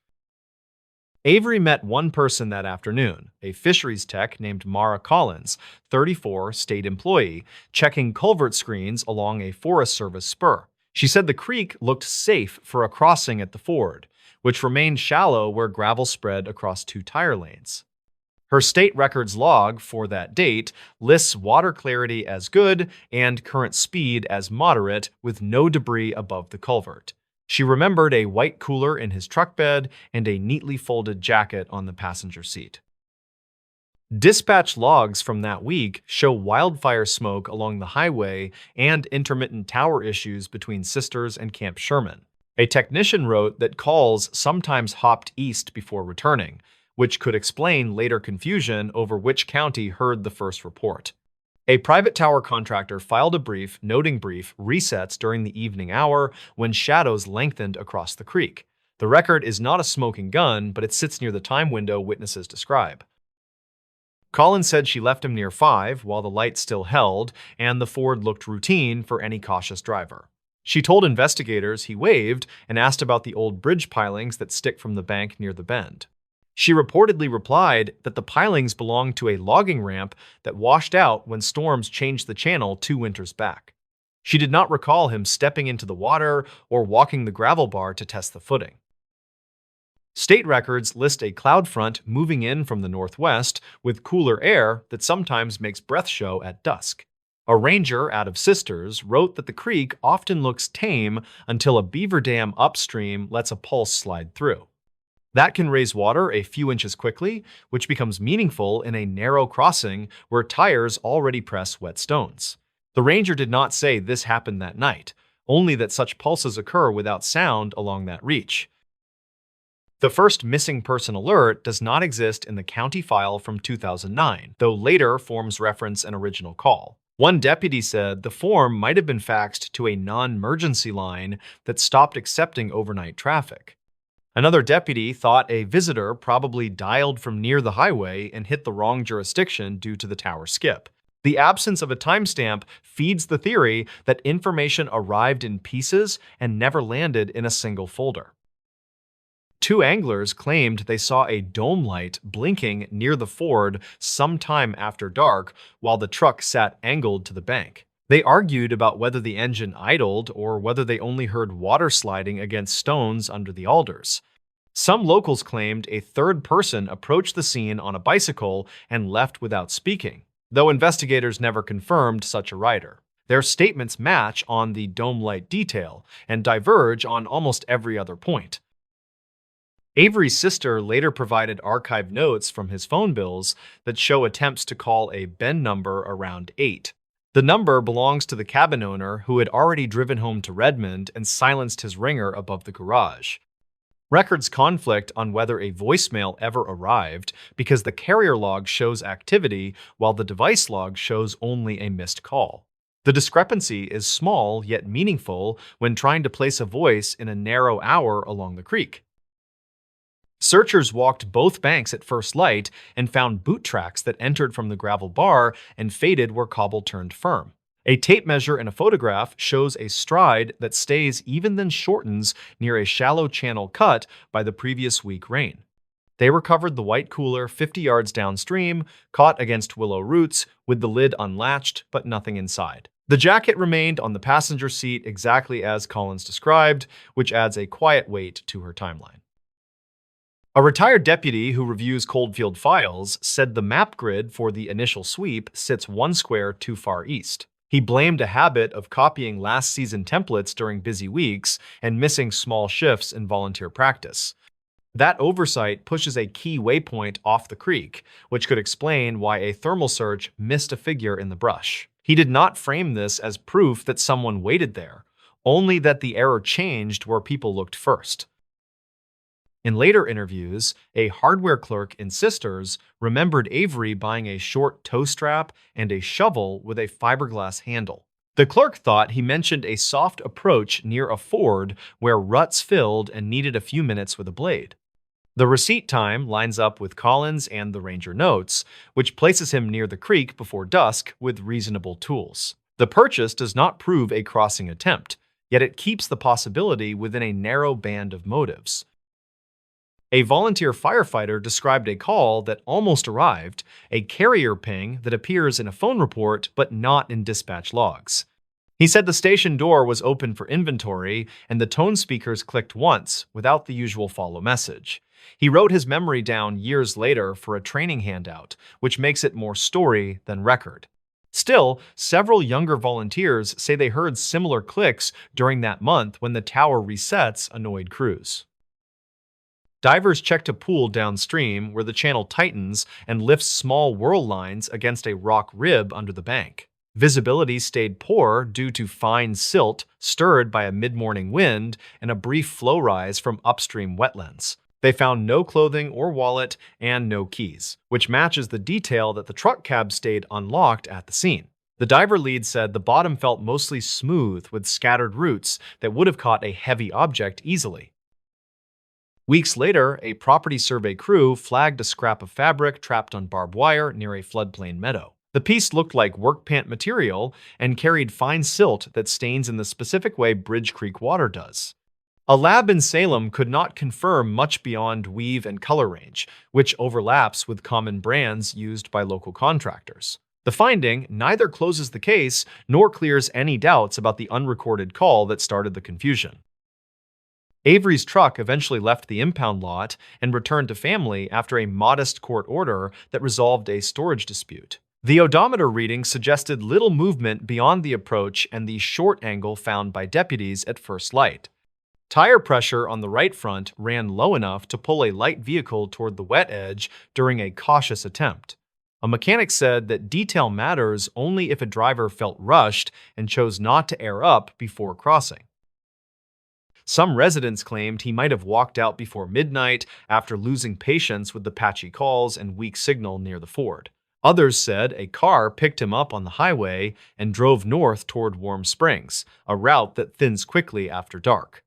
S1: Avery met one person that afternoon, a fisheries tech named Mara Collins, 34, state employee, checking culvert screens along a Forest Service spur. She said the creek looked safe for a crossing at the ford, which remained shallow where gravel spread across 2 tire lanes. Her state records log for that date lists water clarity as good and current speed as moderate with no debris above the culvert. She remembered a white cooler in his truck bed and a neatly folded jacket on the passenger seat. Dispatch logs from that week show wildfire smoke along the highway and intermittent tower issues between Sisters and Camp Sherman. A technician wrote that calls sometimes hopped east before returning, which could explain later confusion over which county heard the first report. A private tower contractor filed a brief noting brief resets during the evening hour when shadows lengthened across the creek. The record is not a smoking gun, but it sits near the time window witnesses describe. Collins said she left him near 5 while the light still held, and the ford looked routine for any cautious driver. She told investigators he waved and asked about the old bridge pilings that stick from the bank near the bend. She reportedly replied that the pilings belonged to a logging ramp that washed out when storms changed the channel 2 winters back. She did not recall him stepping into the water or walking the gravel bar to test the footing. State records list a cloud front moving in from the northwest with cooler air that sometimes makes breath show at dusk. A ranger out of Sisters wrote that the creek often looks tame until a beaver dam upstream lets a pulse slide through. That can raise water a few inches quickly, which becomes meaningful in a narrow crossing where tires already press wet stones. The ranger did not say this happened that night, only that such pulses occur without sound along that reach. The first missing person alert does not exist in the county file from 2009, though later forms reference an original call. One deputy said the form might have been faxed to a non-emergency line that stopped accepting overnight traffic. Another deputy thought a visitor probably dialed from near the highway and hit the wrong jurisdiction due to the tower skip. The absence of a timestamp feeds the theory that information arrived in pieces and never landed in a single folder. 2 anglers claimed they saw a dome light blinking near the ford sometime after dark while the truck sat angled to the bank. They argued about whether the engine idled or whether they only heard water sliding against stones under the alders. Some locals claimed a third person approached the scene on a bicycle and left without speaking, though investigators never confirmed such a rider. Their statements match on the dome light detail and diverge on almost every other point. Avery's sister later provided archived notes from his phone bills that show attempts to call a bend number around 8. The number belongs to the cabin owner who had already driven home to Redmond and silenced his ringer above the garage. Records conflict on whether a voicemail ever arrived because the carrier log shows activity while the device log shows only a missed call. The discrepancy is small yet meaningful when trying to place a voice in a narrow hour along the creek. Searchers walked both banks at first light and found boot tracks that entered from the gravel bar and faded where cobble turned firm. A tape measure in a photograph shows a stride that stays even then shortens near a shallow channel cut by the previous week rain. They recovered the white cooler 50 yards downstream, caught against willow roots, with the lid unlatched but nothing inside. The jacket remained on the passenger seat exactly as Collins described, which adds a quiet weight to her timeline. A retired deputy who reviews Coldfield files said the map grid for the initial sweep sits 1 square too far east. He blamed a habit of copying last season templates during busy weeks and missing small shifts in volunteer practice. That oversight pushes a key waypoint off the creek, which could explain why a thermal search missed a figure in the brush. He did not frame this as proof that someone waited there, only that the error changed where people looked first. In later interviews, a hardware clerk in Sisters remembered Avery buying a short toe strap and a shovel with a fiberglass handle. The clerk thought he mentioned a soft approach near a ford where ruts filled and needed a few minutes with a blade. The receipt time lines up with Collins and the ranger notes, which places him near the creek before dusk with reasonable tools. The purchase does not prove a crossing attempt, yet it keeps the possibility within a narrow band of motives. A volunteer firefighter described a call that almost arrived, a carrier ping that appears in a phone report but not in dispatch logs. He said the station door was open for inventory and the tone speakers clicked once without the usual follow message. He wrote his memory down years later for a training handout, which makes it more story than record. Still, several younger volunteers say they heard similar clicks during that month when the tower resets annoyed crews. Divers checked a pool downstream where the channel tightens and lifts small whirl lines against a rock rib under the bank. Visibility stayed poor due to fine silt stirred by a mid-morning wind and a brief flow rise from upstream wetlands. They found no clothing or wallet and no keys, which matches the detail that the truck cab stayed unlocked at the scene. The diver lead said the bottom felt mostly smooth with scattered roots that would have caught a heavy object easily. Weeks later, a property survey crew flagged a scrap of fabric trapped on barbed wire near a floodplain meadow. The piece looked like work pant material and carried fine silt that stains in the specific way Bridge Creek water does. A lab in Salem could not confirm much beyond weave and color range, which overlaps with common brands used by local contractors. The finding neither closes the case nor clears any doubts about the unrecorded call that started the confusion. Avery's truck eventually left the impound lot and returned to family after a modest court order that resolved a storage dispute. The odometer reading suggested little movement beyond the approach and the short angle found by deputies at first light. Tire pressure on the right front ran low enough to pull a light vehicle toward the wet edge during a cautious attempt. A mechanic said that detail matters only if a driver felt rushed and chose not to air up before crossing. Some residents claimed he might have walked out before midnight after losing patience with the patchy calls and weak signal near the ford. Others said a car picked him up on the highway and drove north toward Warm Springs, a route that thins quickly after dark.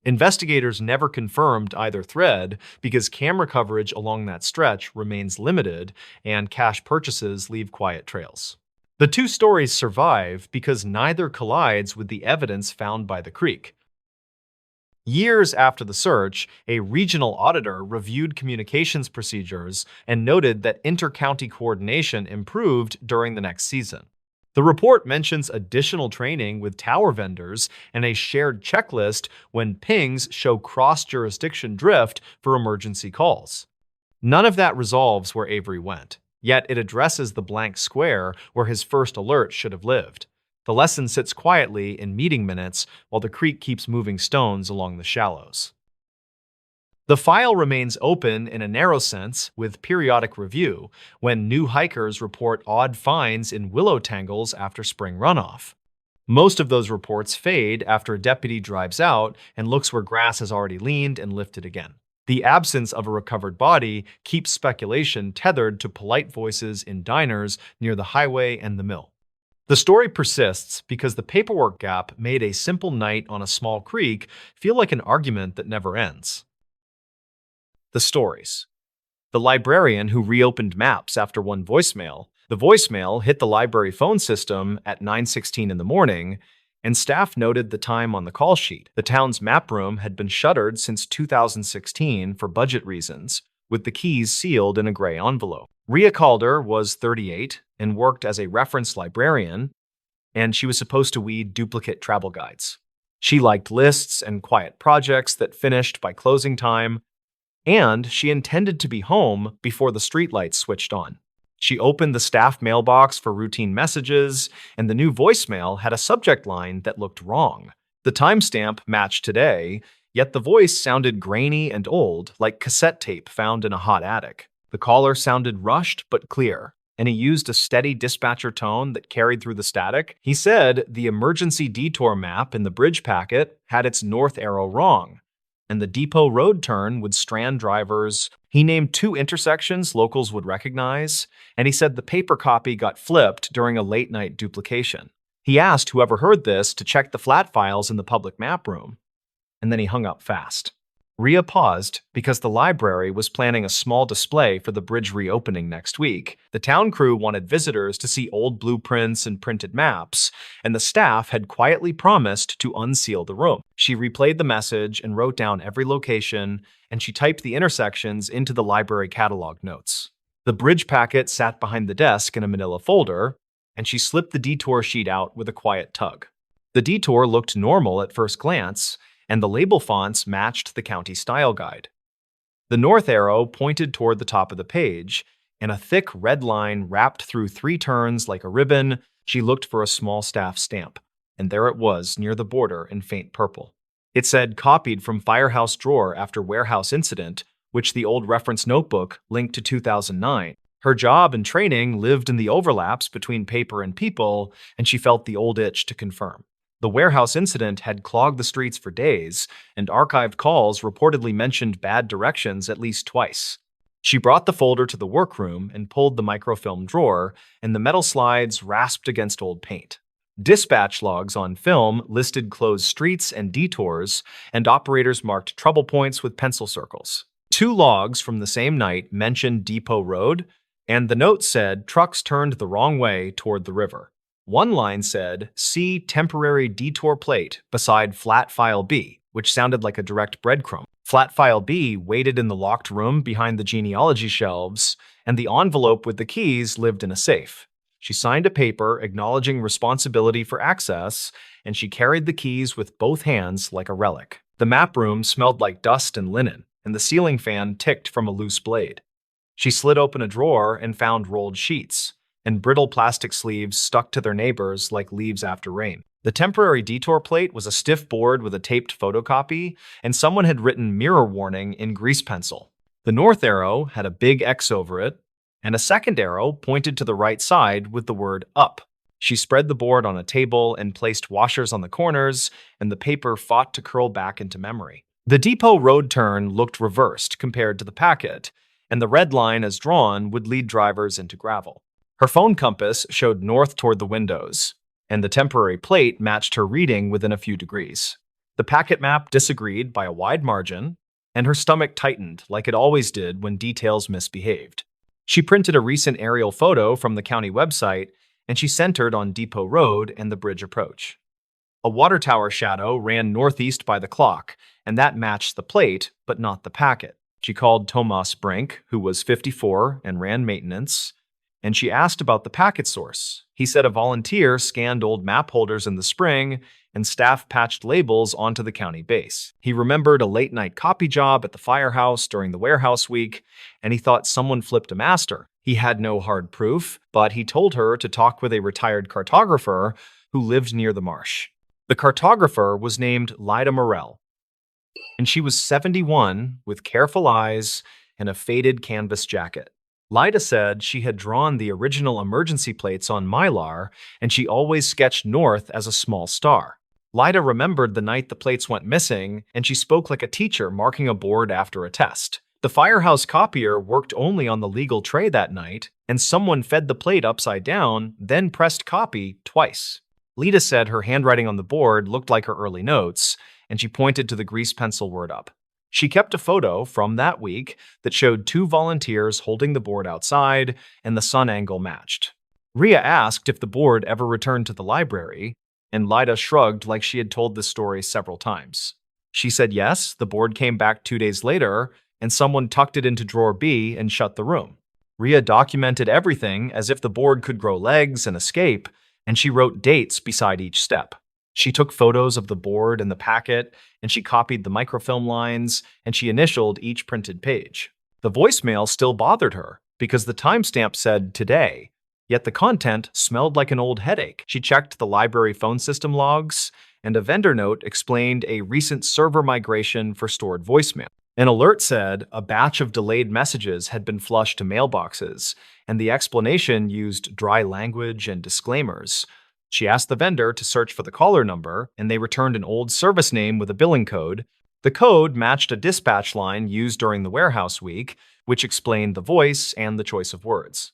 S1: Investigators never confirmed either thread because camera coverage along that stretch remains limited and cash purchases leave quiet trails. The two stories survive because neither collides with the evidence found by the creek. Years after the search, a regional auditor reviewed communications procedures and noted that inter-county coordination improved during the next season. The report mentions additional training with tower vendors and a shared checklist when pings show cross-jurisdiction drift for emergency calls. None of that resolves where Avery went, yet it addresses the blank square where his first alert should have lived. The lesson sits quietly in meeting minutes while the creek keeps moving stones along the shallows. The file remains open in a narrow sense with periodic review when new hikers report odd finds in willow tangles after spring runoff. Most of those reports fade after a deputy drives out and looks where grass has already leaned and lifted again. The absence of a recovered body keeps speculation tethered to polite voices in diners near the highway and the mill. The story persists because the paperwork gap made a simple night on a small creek feel like an argument that never ends. The stories. The librarian who reopened maps after one voicemail. The voicemail hit the library phone system at 9:16 in the morning, and staff noted the time on the call sheet. The town's map room had been shuttered since 2016 for budget reasons, with the keys sealed in a gray envelope. Rhea Calder was 38 and worked as a reference librarian, and she was supposed to weed duplicate travel guides. She liked lists and quiet projects that finished by closing time, and she intended to be home before the streetlights switched on. She opened the staff mailbox for routine messages, and the new voicemail had a subject line that looked wrong. The timestamp matched today, yet the voice sounded grainy and old, like cassette tape found in a hot attic. The caller sounded rushed but clear, and he used a steady dispatcher tone that carried through the static. He said the emergency detour map in the bridge packet had its north arrow wrong, and the depot road turn would strand drivers. He named 2 intersections locals would recognize, and he said the paper copy got flipped during a late-night duplication. He asked whoever heard this to check the flat files in the public map room, and then he hung up fast. Rhea paused because the library was planning a small display for the bridge reopening next week. The town crew wanted visitors to see old blueprints and printed maps, and the staff had quietly promised to unseal the room. She replayed the message and wrote down every location, and she typed the intersections into the library catalog notes. The bridge packet sat behind the desk in a manila folder, and she slipped the detour sheet out with a quiet tug. The detour looked normal at first glance, and the label fonts matched the county style guide. The north arrow pointed toward the top of the page, and a thick red line wrapped through 3 turns like a ribbon. She looked for a small staff stamp, and there it was near the border in faint purple. It said copied from firehouse drawer after warehouse incident, which the old reference notebook linked to 2009. Her job and training lived in the overlaps between paper and people, and she felt the old itch to confirm. The warehouse incident had clogged the streets for days, and archived calls reportedly mentioned bad directions at least twice. She brought the folder to the workroom and pulled the microfilm drawer, and the metal slides rasped against old paint. Dispatch logs on film listed closed streets and detours, and operators marked trouble points with pencil circles. 2 logs from the same night mentioned Depot Road, and the note said trucks turned the wrong way toward the river. One line said, "See temporary detour plate beside flat file B," which sounded like a direct breadcrumb. Flat file B waited in the locked room behind the genealogy shelves, and the envelope with the keys lived in a safe. She signed a paper acknowledging responsibility for access, and she carried the keys with both hands like a relic. The map room smelled like dust and linen, and the ceiling fan ticked from a loose blade. She slid open a drawer and found rolled sheets, and brittle plastic sleeves stuck to their neighbors like leaves after rain. The temporary detour plate was a stiff board with a taped photocopy, and someone had written "mirror warning" in grease pencil. The north arrow had a big X over it, and a second arrow pointed to the right side with the word "up." She spread the board on a table and placed washers on the corners, and the paper fought to curl back into memory. The Depot Road turn looked reversed compared to the packet, and the red line as drawn would lead drivers into gravel. Her phone compass showed north toward the windows, and the temporary plate matched her reading within a few degrees. The packet map disagreed by a wide margin, and her stomach tightened like it always did when details misbehaved. She printed a recent aerial photo from the county website, and she centered on Depot Road and the bridge approach. A water tower shadow ran northeast by the clock, and that matched the plate, but not the packet. She called Tomas Brink, who was 54 and ran maintenance, and she asked about the packet source. He said a volunteer scanned old map holders in the spring, and staff patched labels onto the county base. He remembered a late-night copy job at the firehouse during the warehouse week, and he thought someone flipped a master. He had no hard proof, but he told her to talk with a retired cartographer who lived near the marsh. The cartographer was named Lyda Morell, and she was 71 with careful eyes and a faded canvas jacket. Lyda said she had drawn the original emergency plates on Mylar, and she always sketched north as a small star. Lyda remembered the night the plates went missing, and she spoke like a teacher marking a board after a test. The firehouse copier worked only on the legal tray that night, and someone fed the plate upside down, then pressed copy twice. Lyda said her handwriting on the board looked like her early notes, and she pointed to the grease pencil word "up." She kept a photo from that week that showed 2 volunteers holding the board outside, and the sun angle matched. Rhea asked if the board ever returned to the library, and Lyda shrugged like she had told this story several times. She said yes, the board came back 2 days later, and someone tucked it into drawer B and shut the room. Rhea documented everything as if the board could grow legs and escape, and she wrote dates beside each step. She took photos of the board and the packet, and she copied the microfilm lines, and she initialed each printed page. The voicemail still bothered her because the timestamp said "today," yet the content smelled like an old headache. She checked the library phone system logs, and a vendor note explained a recent server migration for stored voicemail. An alert said a batch of delayed messages had been flushed to mailboxes, and the explanation used dry language and disclaimers. She asked the vendor to search for the caller number, and they returned an old service name with a billing code. The code matched a dispatch line used during the warehouse week, which explained the voice and the choice of words.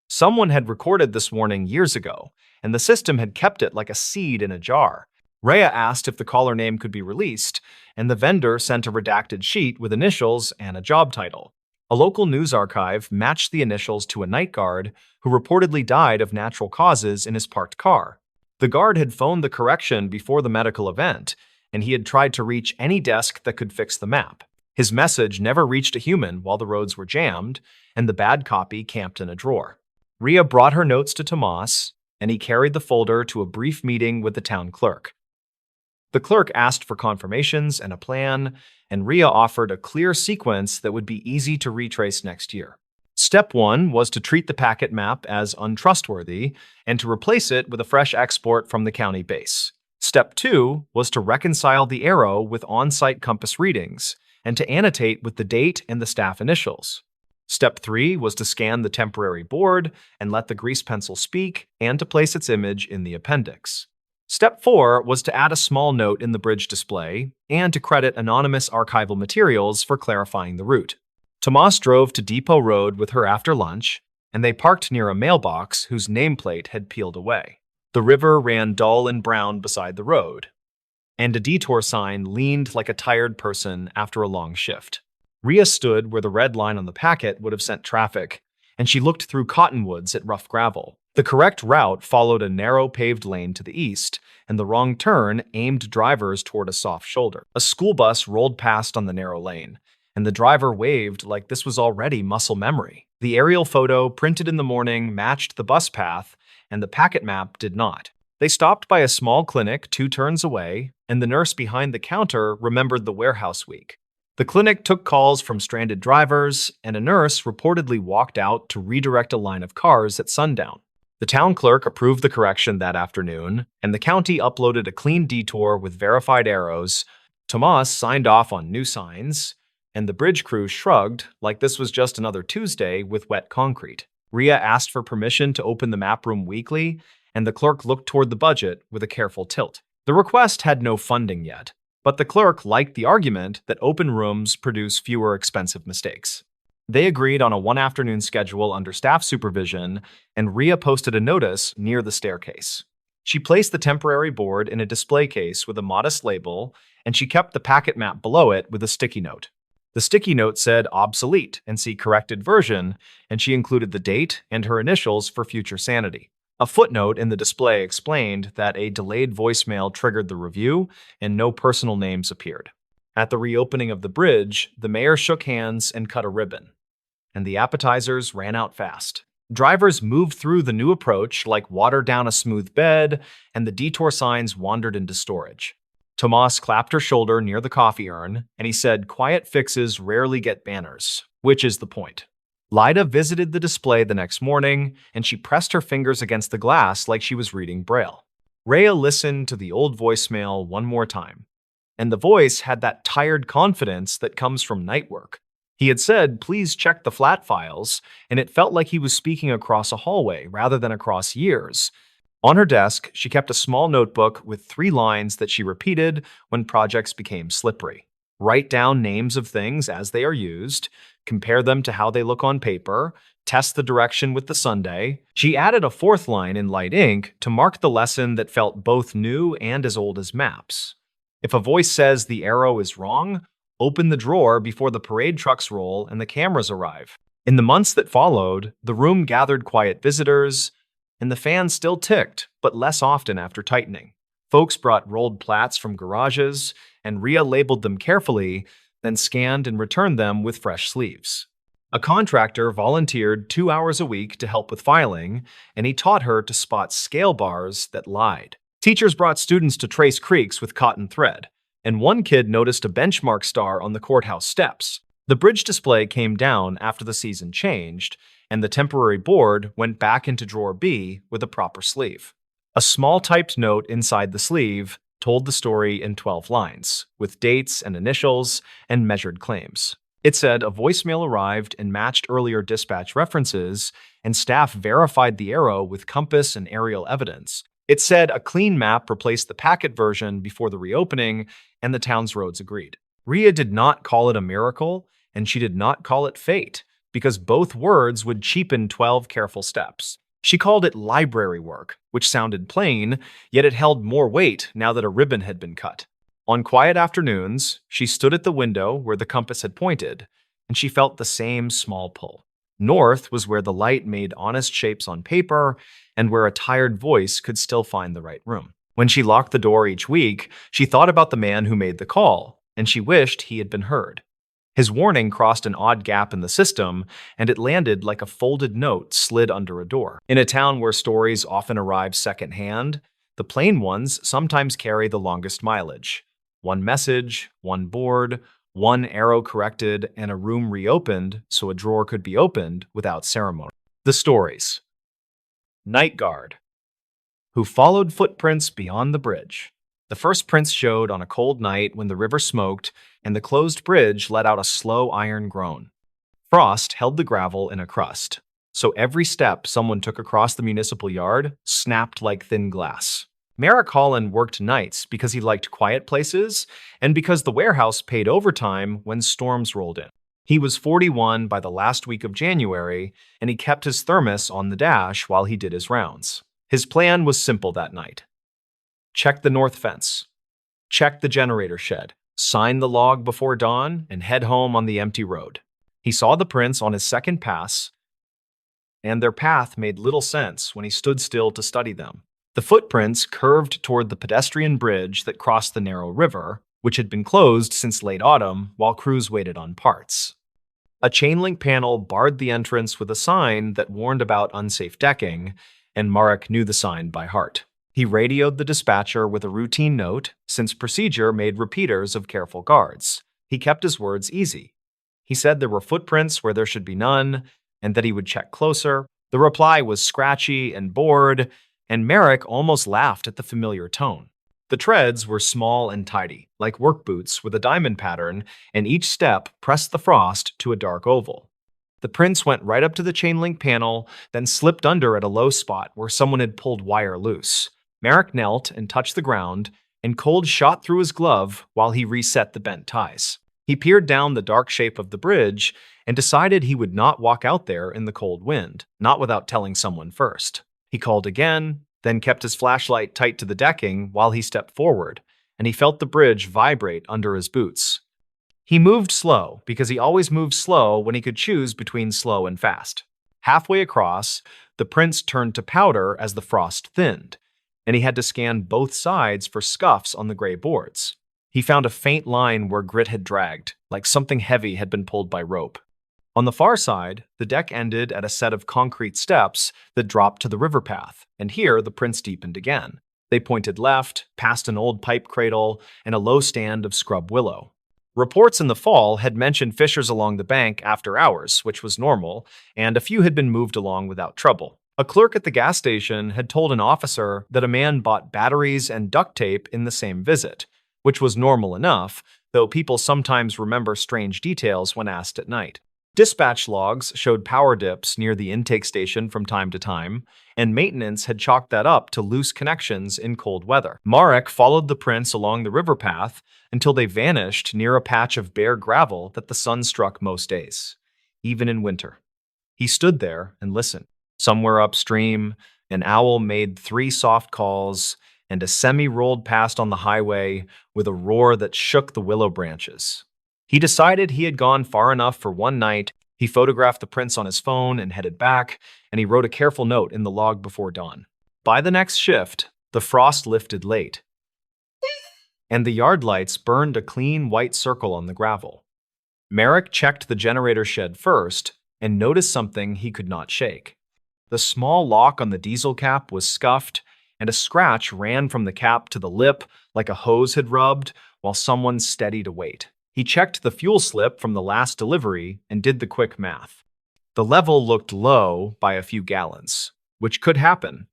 S1: Someone had recorded this warning years ago, and the system had kept it like a seed in a jar. Rhea asked if the caller name could be released, and the vendor sent a redacted sheet with initials and a job title. A local news archive matched the initials to a night guard who reportedly died of natural causes in his parked car. The guard had phoned the correction before the medical event, and he had tried to reach any desk that could fix the map. His message never reached a human while the roads were jammed, and the bad copy camped in a drawer. Rhea brought her notes to Tomas, and he carried the folder to a brief meeting with the town clerk. The clerk asked for confirmations and a plan, and Rhea offered a clear sequence that would be easy to retrace next year. Step 1 was to treat the packet map as untrustworthy and to replace it with a fresh export from the county base. Step 2 was to reconcile the arrow with on-site compass readings and to annotate with the date and the staff initials. Step 3 was to scan the temporary board and let the grease pencil speak and to place its image in the appendix. Step 4 was to add a small note in the bridge display and to credit anonymous archival materials for clarifying the route. Tomas drove to Depot Road with her after lunch, and they parked near a mailbox whose nameplate had peeled away. The river ran dull and brown beside the road, and a detour sign leaned like a tired person after a long shift. Rhea stood where the red line on the packet would have sent traffic, and she looked through cottonwoods at rough gravel. The correct route followed a narrow paved lane to the east, and the wrong turn aimed drivers toward a soft shoulder. A school bus rolled past on the narrow lane, and the driver waved like this was already muscle memory. The aerial photo printed in the morning matched the bus path, and the packet map did not. They stopped by a small clinic 2 turns away, and the nurse behind the counter remembered the warehouse week. The clinic took calls from stranded drivers, and a nurse reportedly walked out to redirect a line of cars at sundown. The town clerk approved the correction that afternoon, and the county uploaded a clean detour with verified arrows. Tomas signed off on new signs, and the bridge crew shrugged like this was just another Tuesday with wet concrete. Rhea asked for permission to open the map room weekly, and the clerk looked toward the budget with a careful tilt. The request had no funding yet, but the clerk liked the argument that open rooms produce fewer expensive mistakes. They agreed on a one-afternoon schedule under staff supervision, and Rhea posted a notice near the staircase. She placed the temporary board in a display case with a modest label, and she kept the packet map below it with a sticky note. The sticky note said obsolete and see corrected version, and she included the date and her initials for future sanity. A footnote in the display explained that a delayed voicemail triggered the review and no personal names appeared. At the reopening of the bridge, the mayor shook hands and cut a ribbon, and the appetizers ran out fast. Drivers moved through the new approach like water down a smooth bed, and the detour signs wandered into storage. Tomas clapped her shoulder near the coffee urn, and he said quiet fixes rarely get banners, which is the point. Lyda visited the display the next morning, and she pressed her fingers against the glass like she was reading Braille. Rhea listened to the old voicemail one more time, and the voice had that tired confidence that comes from night work. He had said, please check the flat files, and it felt like he was speaking across a hallway rather than across years. On her desk, she kept a small notebook with 3 lines that she repeated when projects became slippery. Write down names of things as they are used, compare them to how they look on paper, test the direction with the Sunday. She added a 4th line in light ink to mark the lesson that felt both new and as old as maps. If a voice says the arrow is wrong, open the drawer before the parade trucks roll and the cameras arrive. In the months that followed, the room gathered quiet visitors, and the fan still ticked, but less often after tightening. Folks brought rolled plats from garages, and Rhea labeled them carefully, then scanned and returned them with fresh sleeves. A contractor volunteered 2 hours a week to help with filing, and he taught her to spot scale bars that lied. Teachers brought students to trace creeks with cotton thread, and one kid noticed a benchmark star on the courthouse steps. The bridge display came down after the season changed, and the temporary board went back into drawer B with a proper sleeve. A small typed note inside the sleeve told the story in 12 lines, with dates and initials and measured claims. It said a voicemail arrived and matched earlier dispatch references, and staff verified the arrow with compass and aerial evidence. It said a clean map replaced the packet version before the reopening, and the town's roads agreed. Rhea did not call it a miracle, and she did not call it fate, because both words would cheapen 12 careful steps. She called it library work, which sounded plain, yet it held more weight now that a ribbon had been cut. On quiet afternoons, she stood at the window where the compass had pointed, and she felt the same small pull. North was where the light made honest shapes on paper, and where a tired voice could still find the right room. When she locked the door each week, she thought about the man who made the call, and she wished he had been heard. His warning crossed an odd gap in the system, and it landed like a folded note slid under a door. In a town where stories often arrive secondhand, The plain ones sometimes carry the longest mileage. One message, one board, one arrow corrected, and a room reopened so a drawer could be opened without ceremony. The stories. Night Guard, who followed footprints beyond the bridge. The first prints showed on a cold night when the river smoked and the closed bridge let out a slow iron groan. Frost held the gravel in a crust, so every step someone took across the municipal yard snapped like thin glass. MrBallen worked nights because he liked quiet places and because the warehouse paid overtime when storms rolled in. He was 41 by the last week of January, and he kept his thermos on the dash while he did his rounds. His plan was simple that night. Check the north fence. Check the generator shed. Sign the log before dawn and head home on the empty road. He saw the prints on his second pass, and their path made little sense when he stood still to study them. The footprints curved toward the pedestrian bridge that crossed the narrow river, which had been closed since late autumn while crews waited on parts. A chain-link panel barred the entrance with a sign that warned about unsafe decking, and Marek knew the sign by heart. He radioed the dispatcher with a routine note, since procedure made repeaters of careful guards. He kept his words easy. He said there were footprints where there should be none, and that he would check closer. The reply was scratchy and bored, and Marek almost laughed at the familiar tone. The treads were small and tidy, like work boots with a diamond pattern, and each step pressed the frost to a dark oval. The prints went right up to the chain-link panel, then slipped under at a low spot where someone had pulled wire loose. Marek knelt and touched the ground, and cold shot through his glove while he reset the bent ties. He peered down the dark shape of the bridge and decided he would not walk out there in the cold wind, not without telling someone first. He called again, then kept his flashlight tight to the decking while he stepped forward, and he felt the bridge vibrate under his boots. He moved slow because he always moved slow when he could choose between slow and fast. Halfway across, the prints turned to powder as the frost thinned, and he had to scan both sides for scuffs on the gray boards. He found a faint line where grit had dragged, like something heavy had been pulled by rope. On the far side, the deck ended at a set of concrete steps that dropped to the river path, and here the prints deepened again. They pointed left, past an old pipe cradle and a low stand of scrub willow. Reports in the fall had mentioned fissures along the bank after hours, which was normal, and a few had been moved along without trouble. A clerk at the gas station had told an officer that a man bought batteries and duct tape in the same visit, which was normal enough, though people sometimes remember strange details when asked at night. Dispatch logs showed power dips near the intake station from time to time, and maintenance had chalked that up to loose connections in cold weather. Marek followed the prints along the river path until they vanished near a patch of bare gravel that the sun struck most days, even in winter. He stood there and listened. Somewhere upstream, an owl made 3 soft calls, and a semi rolled past on the highway with a roar that shook the willow branches. He decided he had gone far enough for one night. He photographed the prints on his phone and headed back, and he wrote a careful note in the log before dawn. By the next shift, the frost lifted late, and the yard lights burned a clean white circle on the gravel. Marek checked the generator shed first and noticed something he could not shake. The small lock on the diesel cap was scuffed, and a scratch ran from the cap to the lip like a hose had rubbed while someone steadied a weight. He checked the fuel slip from the last delivery and did the quick math. The level looked low by a few gallons, which could happen,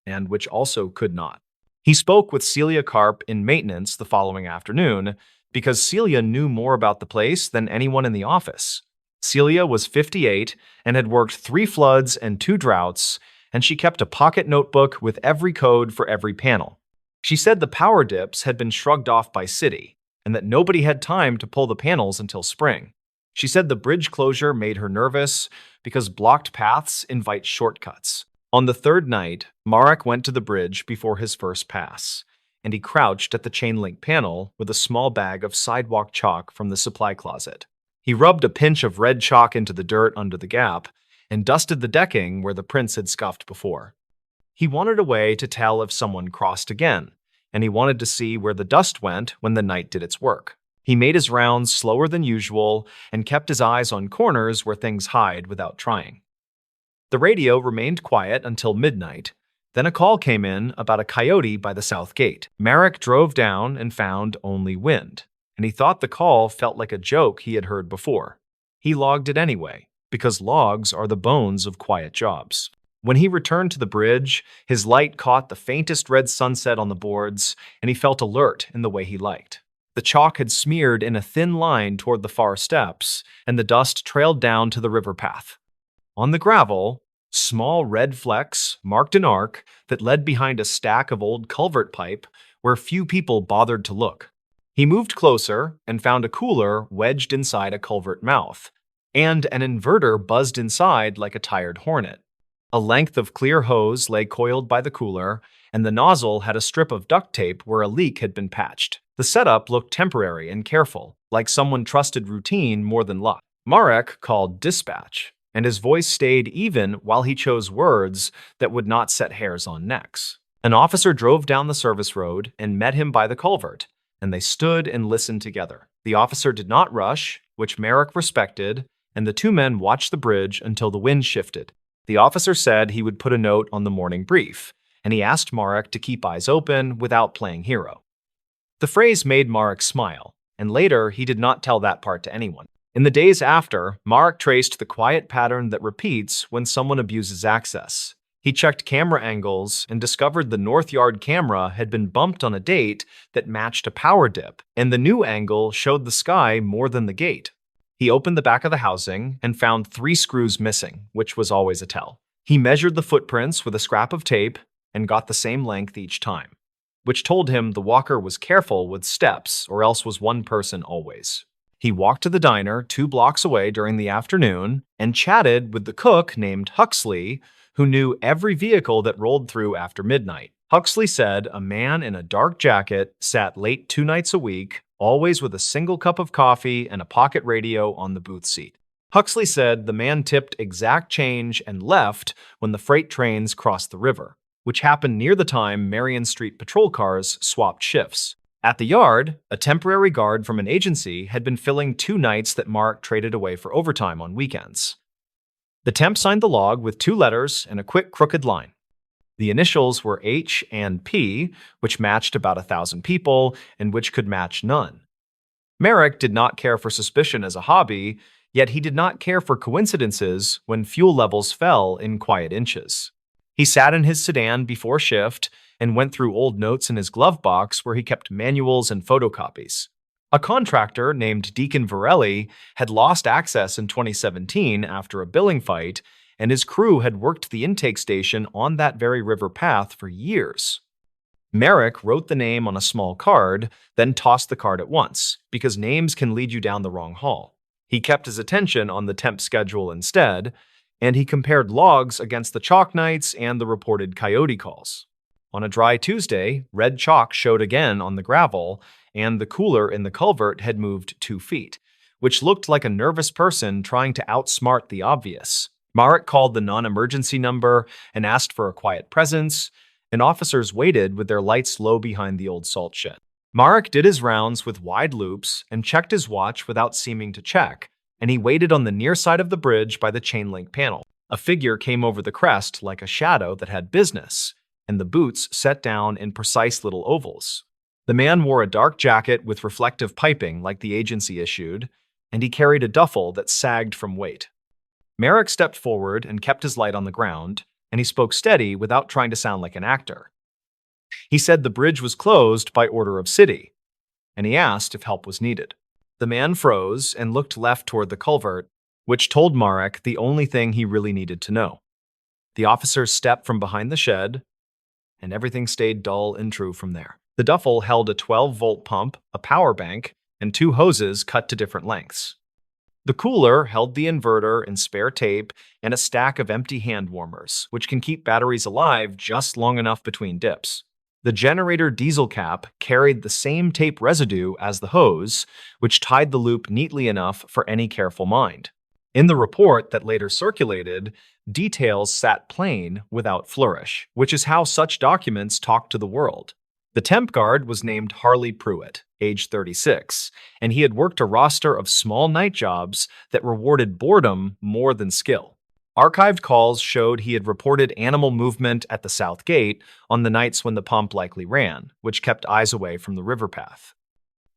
S1: and which also could not. He spoke with Celia Karp in maintenance the following afternoon because Celia knew more about the place than anyone in the office. Celia was 58 and had worked 3 floods and 2 droughts, and she kept a pocket notebook with every code for every panel. She said the power dips had been shrugged off by city, and that nobody had time to pull the panels until spring. She said the bridge closure made her nervous because blocked paths invite shortcuts. On the 3rd night, Marek went to the bridge before his first pass, and he crouched at the chain-link panel with a small bag of sidewalk chalk from the supply closet. He rubbed a pinch of red chalk into the dirt under the gap and dusted the decking where the prints had scuffed before. He wanted a way to tell if someone crossed again, and he wanted to see where the dust went when the night did its work. He made his rounds slower than usual and kept his eyes on corners where things hide without trying. The radio remained quiet until midnight, Then a call came in about a coyote by the south gate. Merrick drove down and found only wind, and he thought the call felt like a joke he had heard before. He logged it anyway, because logs are the bones of quiet jobs. When he returned to the bridge, his light caught the faintest red sunset on the boards, and he felt alert in the way he liked. The chalk had smeared in a thin line toward the far steps, and the dust trailed down to the river path. On the gravel, small red flecks marked an arc that led behind a stack of old culvert pipe where few people bothered to look. He moved closer and found a cooler wedged inside a culvert mouth, and an inverter buzzed inside like a tired hornet. A length of clear hose lay coiled by the cooler, and the nozzle had a strip of duct tape where a leak had been patched. The setup looked temporary and careful, like someone trusted routine more than luck. Marek called dispatch, and his voice stayed even while he chose words that would not set hairs on necks. An officer drove down the service road and met him by the culvert, and they stood and listened together. The officer did not rush, which Marek respected, and the two men watched the bridge until the wind shifted. The officer said he would put a note on the morning brief, and he asked Marek to keep eyes open without playing hero. The phrase made Marek smile, and later he did not tell that part to anyone. In the days after, Marek traced the quiet pattern that repeats when someone abuses access. He checked camera angles and discovered the north yard camera had been bumped on a date that matched a power dip, and the new angle showed the sky more than the gate. He opened the back of the housing and found 3 screws missing, which was always a tell. He measured the footprints with a scrap of tape and got the same length each time, which told him the walker was careful with steps or else was one person always. He walked to the diner 2 blocks away during the afternoon and chatted with the cook named Huxley, who knew every vehicle that rolled through after midnight. Huxley said a man in a dark jacket sat late 2 nights a week, always with a single cup of coffee and a pocket radio on the booth seat. Huxley said the man tipped exact change and left when the freight trains crossed the river, which happened near the time Marion Street patrol cars swapped shifts. At the yard, a temporary guard from an agency had been filling 2 nights that Mark traded away for overtime on weekends. The temp signed the log with 2 letters and a quick crooked line. The initials were H and P, which matched about 1,000 people and which could match none. Marek did not care for suspicion as a hobby, yet he did not care for coincidences when fuel levels fell in quiet inches. He sat in his sedan before shift and went through old notes in his glove box where he kept manuals and photocopies. A contractor named Deacon Varelli had lost access in 2017 after a billing fight, and his crew had worked the intake station on that very river path for years. Marek wrote the name on a small card, then tossed the card at once, because names can lead you down the wrong hall. He kept his attention on the temp schedule instead, and he compared logs against the chalk nights and the reported coyote calls. On a dry Tuesday, red chalk showed again on the gravel, and the cooler in the culvert had moved 2 feet, which looked like a nervous person trying to outsmart the obvious. Marek called the non-emergency number and asked for a quiet presence, and officers waited with their lights low behind the old salt shed. Marek did his rounds with wide loops and checked his watch without seeming to check, and he waited on the near side of the bridge by the chain link panel. A figure came over the crest like a shadow that had business, and the boots set down in precise little ovals. The man wore a dark jacket with reflective piping like the agency issued, and he carried a duffel that sagged from weight. Marek stepped forward and kept his light on the ground, and he spoke steady without trying to sound like an actor. He said the bridge was closed by order of city, and he asked if help was needed. The man froze and looked left toward the culvert, which told Marek the only thing he really needed to know. The officers stepped from behind the shed, and everything stayed dull and true from there. The duffel held a 12-volt pump, a power bank, and 2 hoses cut to different lengths. The cooler held the inverter and spare tape and a stack of empty hand warmers, which can keep batteries alive just long enough between dips. The generator diesel cap carried the same tape residue as the hose, which tied the loop neatly enough for any careful mind. In the report that later circulated, details sat plain without flourish, which is how such documents talk to the world. The temp guard was named Harley Pruitt, age 36, and he had worked a roster of small night jobs that rewarded boredom more than skill. Archived calls showed he had reported animal movement at the south gate on the nights when the pump likely ran, which kept eyes away from the river path.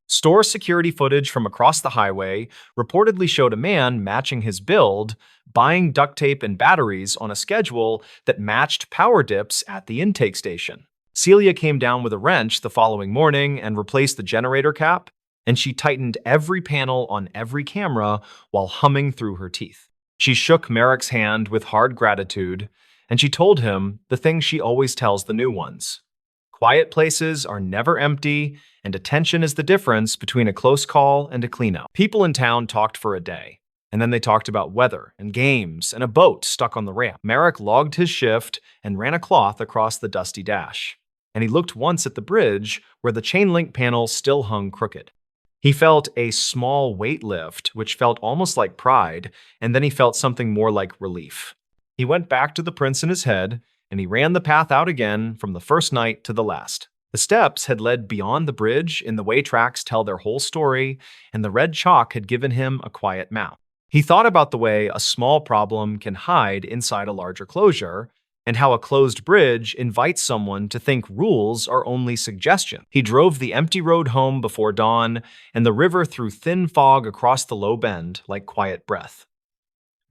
S1: Store security footage from across the highway reportedly showed a man matching his build, buying duct tape and batteries on a schedule that matched power dips at the intake station. Celia came down with a wrench the following morning and replaced the generator cap, and she tightened every panel on every camera while humming through her teeth. She shook Merrick's hand with hard gratitude, and she told him the thing she always tells the new ones. Quiet places are never empty, and attention is the difference between a close call and a cleanup. People in town talked for a day, and then they talked about weather and games and a boat stuck on the ramp. Merrick logged his shift and ran a cloth across the dusty dash, and he looked once at the bridge where the chain link panel still hung crooked. He felt a small weight lift, which felt almost like pride, and then he felt something more like relief. He went back to the prints in his head, and he ran the path out again from the first night to the last. The steps had led beyond the bridge in the way tracks tell their whole story, and the red chalk had given him a quiet mouth. He thought about the way a small problem can hide inside a larger closure, and how a closed bridge invites someone to think rules are only suggestion. He drove the empty road home before dawn, and the river threw thin fog across the low bend like quiet breath.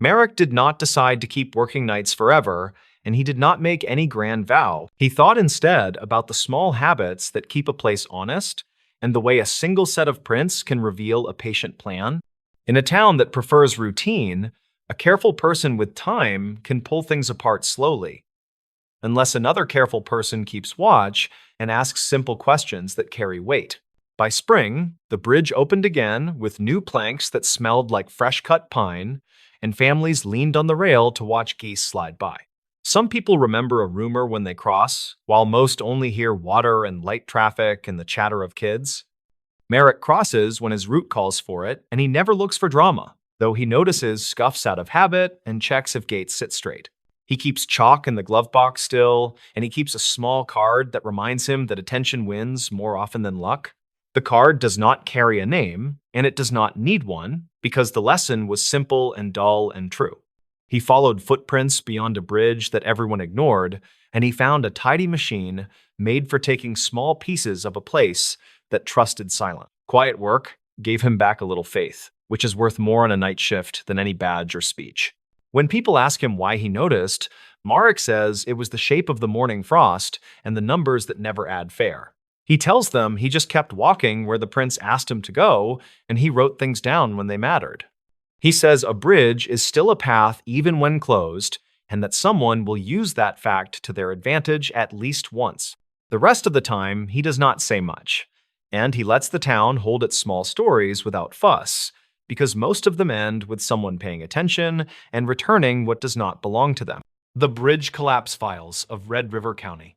S1: Merrick did not decide to keep working nights forever, and he did not make any grand vow. He thought instead about the small habits that keep a place honest and the way a single set of prints can reveal a patient plan. In a town that prefers routine, a careful person with time can pull things apart slowly, unless another careful person keeps watch and asks simple questions that carry weight. By spring, the bridge opened again with new planks that smelled like fresh-cut pine, and families leaned on the rail to watch geese slide by. Some people remember a rumor when they cross, while most only hear water and light traffic and the chatter of kids. Merrick crosses when his route calls for it, and he never looks for drama, though he notices scuffs out of habit and checks if gates sit straight. He keeps chalk in the glove box still, and he keeps a small card that reminds him that attention wins more often than luck. The card does not carry a name, and it does not need one, because the lesson was simple and dull and true. He followed footprints beyond a bridge that everyone ignored, and he found a tidy machine made for taking small pieces of a place that trusted silence. Quiet work gave him back a little faith, which is worth more on a night shift than any badge or speech. When people ask him why he noticed, Marek says it was the shape of the morning frost and the numbers that never add fair. He tells them he just kept walking where the prince asked him to go, and he wrote things down when they mattered. He says a bridge is still a path even when closed, and that someone will use that fact to their advantage at least once. The rest of the time, he does not say much, and he lets the town hold its small stories without fuss, because most of them end with someone paying attention and returning what does not belong to them. The Bridge Collapse Files of Red River County.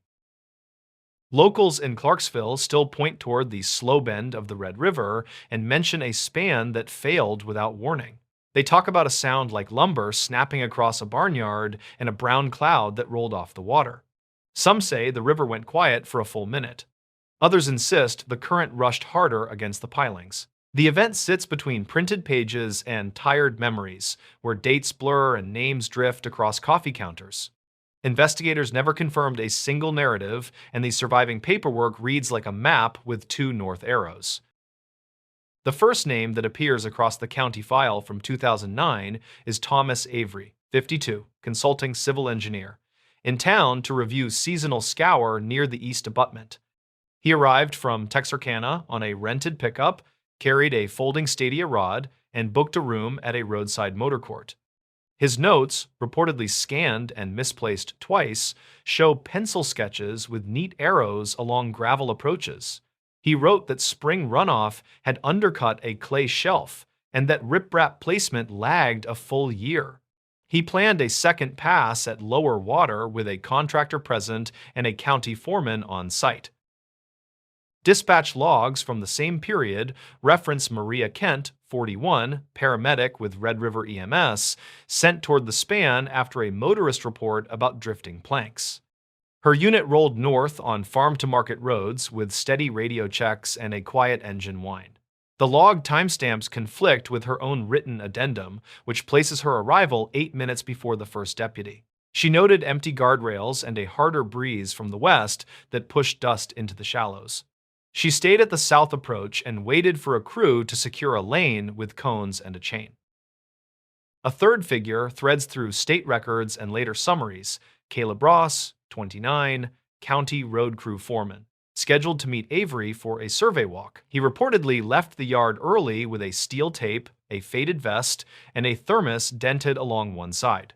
S1: Locals in Clarksville still point toward the slow bend of the Red River and mention a span that failed without warning. They talk about a sound like lumber snapping across a barnyard and a brown cloud that rolled off the water. Some say the river went quiet for a full minute. Others insist the current rushed harder against the pilings. The event sits between printed pages and tired memories, where dates blur and names drift across coffee counters. Investigators never confirmed a single narrative, and the surviving paperwork reads like a map with two north arrows. The first name that appears across the county file from 2009 is Thomas Avery, 52, consulting civil engineer, in town to review seasonal scour near the east abutment. He arrived from Texarkana on a rented pickup, carried a folding stadia rod, and booked a room at a roadside motor court. His notes, reportedly scanned and misplaced twice, show pencil sketches with neat arrows along gravel approaches. He wrote that spring runoff had undercut a clay shelf and that riprap placement lagged a full year. He planned a second pass at lower water with a contractor present and a county foreman on site. Dispatch logs from the same period reference Maria Kent, 41, paramedic with Red River EMS, sent toward the span after a motorist report about drifting planks. Her unit rolled north on farm-to-market roads with steady radio checks and a quiet engine whine. The log timestamps conflict with her own written addendum, which places her arrival 8 minutes before the first deputy. She noted empty guardrails and a harder breeze from the west that pushed dust into the shallows. She stayed at the south approach and waited for a crew to secure a lane with cones and a chain. A third figure threads through state records and later summaries: Caleb Ross, 29, county road crew foreman, scheduled to meet Avery for a survey walk. He reportedly left the yard early with a steel tape, a faded vest, and a thermos dented along one side.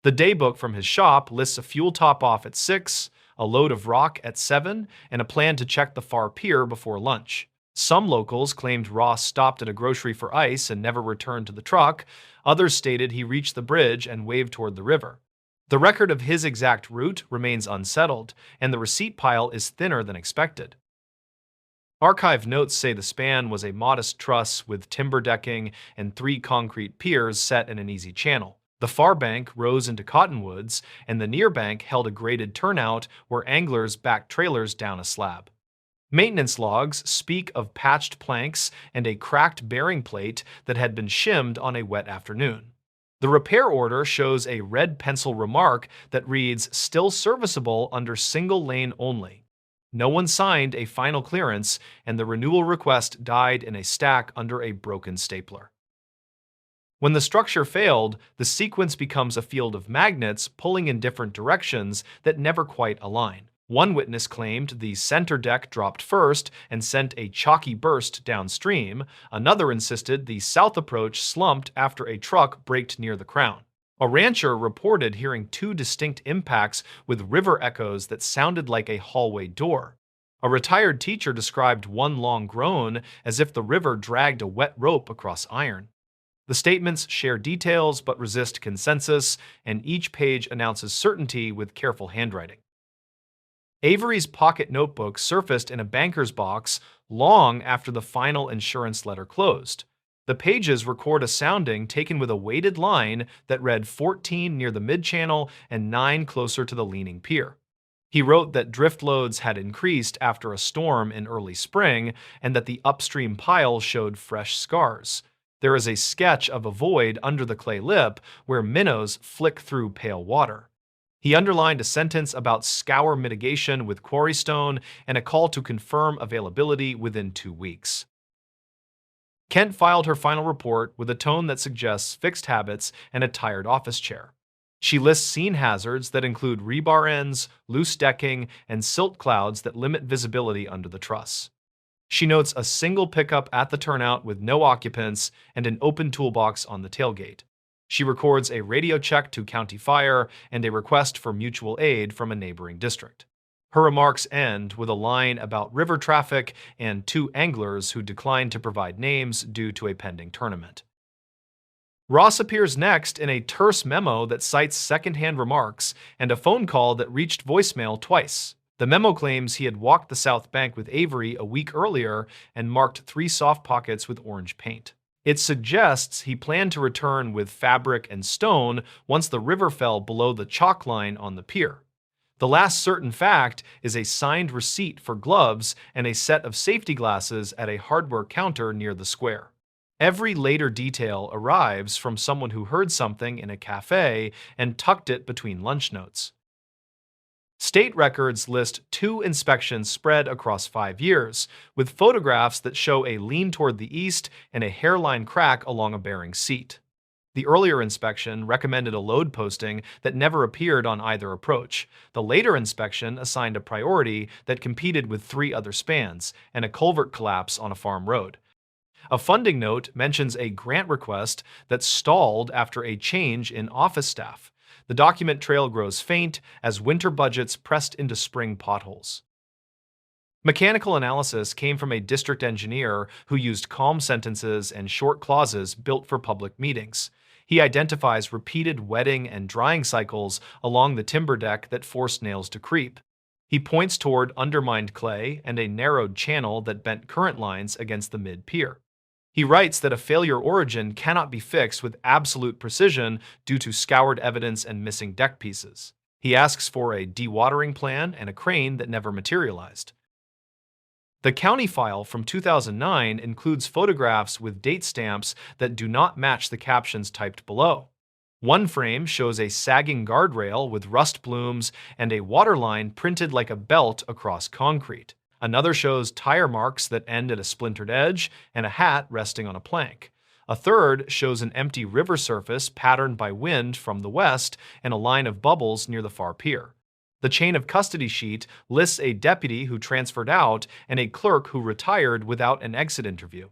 S1: The daybook from his shop lists a fuel top-off at 6, a load of rock at 7, and a plan to check the far pier before lunch. Some locals claimed Ross stopped at a grocery for ice and never returned to the truck. Others stated he reached the bridge and waved toward the river. The record of his exact route remains unsettled, and the receipt pile is thinner than expected. Archive notes say the span was a modest truss with timber decking and 3 concrete piers set in an easy channel. The far bank rose into cottonwoods, and the near bank held a graded turnout where anglers backed trailers down a slab. Maintenance logs speak of patched planks and a cracked bearing plate that had been shimmed on a wet afternoon. The repair order shows a red pencil remark that reads, "Still serviceable under single lane only." No one signed a final clearance, and the renewal request died in a stack under a broken stapler. When the structure failed, the sequence becomes a field of magnets pulling in different directions that never quite align. One witness claimed the center deck dropped first and sent a chalky burst downstream. Another insisted the south approach slumped after a truck braked near the crown. A rancher reported hearing 2 distinct impacts with river echoes that sounded like a hallway door. A retired teacher described one long groan as if the river dragged a wet rope across iron. The statements share details but resist consensus, and each page announces certainty with careful handwriting. Avery's pocket notebook surfaced in a banker's box long after the final insurance letter closed. The pages record a sounding taken with a weighted line that read 14 near the mid-channel and 9 closer to the leaning pier. He wrote that drift loads had increased after a storm in early spring and that the upstream pile showed fresh scars. There is a sketch of a void under the clay lip where minnows flick through pale water. He underlined a sentence about scour mitigation with quarry stone and a call to confirm availability within 2 weeks. Kent filed her final report with a tone that suggests fixed habits and a tired office chair. She lists scene hazards that include rebar ends, loose decking, and silt clouds that limit visibility under the truss. She notes a single pickup at the turnout with no occupants and an open toolbox on the tailgate. She records a radio check to County Fire and a request for mutual aid from a neighboring district. Her remarks end with a line about river traffic and 2 anglers who declined to provide names due to a pending tournament. Ross appears next in a terse memo that cites secondhand remarks and a phone call that reached voicemail twice. The memo claims he had walked the south bank with Avery a week earlier and marked 3 soft pockets with orange paint. It suggests he planned to return with fabric and stone once the river fell below the chalk line on the pier. The last certain fact is a signed receipt for gloves and a set of safety glasses at a hardware counter near the square. Every later detail arrives from someone who heard something in a cafe and tucked it between lunch notes. State records list 2 inspections spread across 5 years, with photographs that show a lean toward the east and a hairline crack along a bearing seat. The earlier inspection recommended a load posting that never appeared on either approach. The later inspection assigned a priority that competed with 3 other spans and a culvert collapse on a farm road. A funding note mentions a grant request that stalled after a change in office staff. The document trail grows faint as winter budgets pressed into spring potholes. Mechanical analysis came from a district engineer who used calm sentences and short clauses built for public meetings. He identifies repeated wetting and drying cycles along the timber deck that forced nails to creep. He points toward undermined clay and a narrowed channel that bent current lines against the mid-pier. He writes that a failure origin cannot be fixed with absolute precision due to scoured evidence and missing deck pieces. He asks for a dewatering plan and a crane that never materialized. The county file from 2009 includes photographs with date stamps that do not match the captions typed below. One frame shows a sagging guardrail with rust blooms and a waterline printed like a belt across concrete. Another shows tire marks that end at a splintered edge and a hat resting on a plank. A third shows an empty river surface patterned by wind from the west and a line of bubbles near the far pier. The chain of custody sheet lists a deputy who transferred out and a clerk who retired without an exit interview.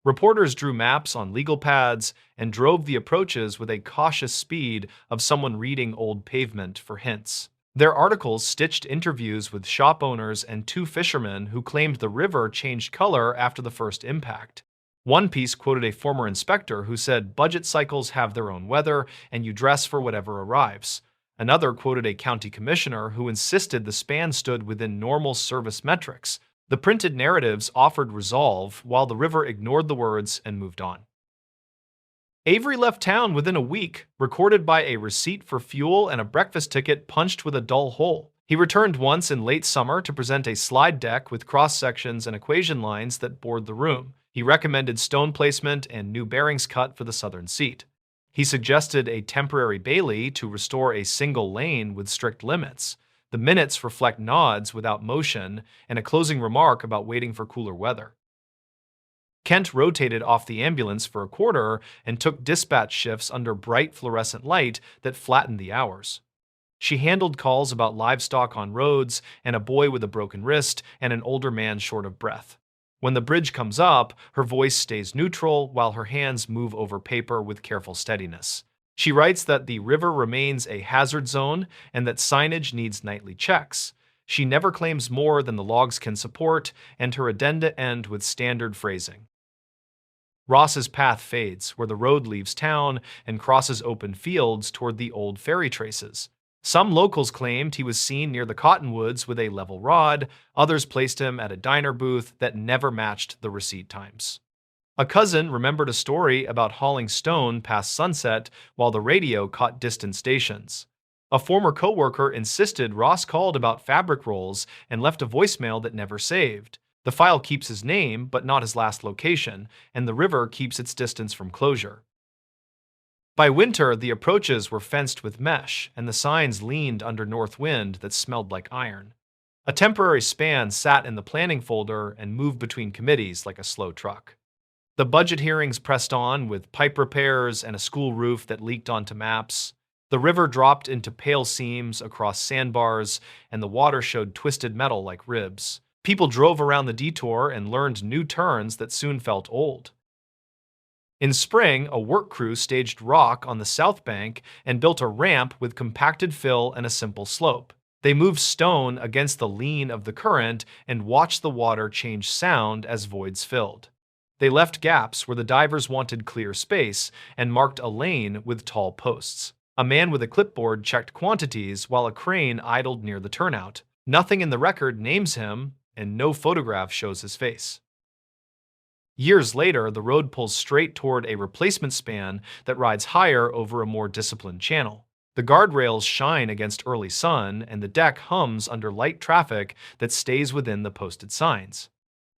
S1: Reporters drew maps on legal pads and drove the approaches with a cautious speed of someone reading old pavement for hints. Their articles stitched interviews with shop owners and two fishermen who claimed the river changed color after the first impact. One piece quoted a former inspector who said budget cycles have their own weather and you dress for whatever arrives. Another quoted a county commissioner who insisted the span stood within normal service metrics. The printed narratives offered resolve, while the river ignored the words and moved on. Avery left town within a week, recorded by a receipt for fuel and a breakfast ticket punched with a dull hole. He returned once in late summer to present a slide deck with cross-sections and equation lines that bored the room. He recommended stone placement and new bearings cut for the southern seat. He suggested a temporary Bailey to restore a single lane with strict limits. The minutes reflect nods without motion and a closing remark about waiting for cooler weather. Kent rotated off the ambulance for a quarter and took dispatch shifts under bright fluorescent light that flattened the hours. She handled calls about livestock on roads and a boy with a broken wrist and an older man short of breath. When the bridge comes up, her voice stays neutral while her hands move over paper with careful steadiness. She writes that the river remains a hazard zone and that signage needs nightly checks. She never claims more than the logs can support, and her addenda end with standard phrasing. Ross's path fades where the road leaves town and crosses open fields toward the old ferry traces. Some locals claimed he was seen near the cottonwoods with a level rod, others placed him at a diner booth that never matched the receipt times. A cousin remembered a story about hauling stone past sunset while the radio caught distant stations. A former coworker insisted Ross called about fabric rolls and left a voicemail that never saved. The file keeps his name, but not his last location, and the river keeps its distance from closure. By winter, the approaches were fenced with mesh, and the signs leaned under north wind that smelled like iron. A temporary span sat in the planning folder and moved between committees like a slow truck. The budget hearings pressed on with pipe repairs and a school roof that leaked onto maps. The river dropped into pale seams across sandbars, and the water showed twisted metal like ribs. People drove around the detour and learned new turns that soon felt old. In spring, a work crew staged rock on the south bank and built a ramp with compacted fill and a simple slope. They moved stone against the lean of the current and watched the water change sound as voids filled. They left gaps where the divers wanted clear space and marked a lane with tall posts. A man with a clipboard checked quantities while a crane idled near the turnout. Nothing in the record names him, and no photograph shows his face. Years later, the road pulls straight toward a replacement span that rides higher over a more disciplined channel. The guardrails shine against early sun, and the deck hums under light traffic that stays within the posted signs.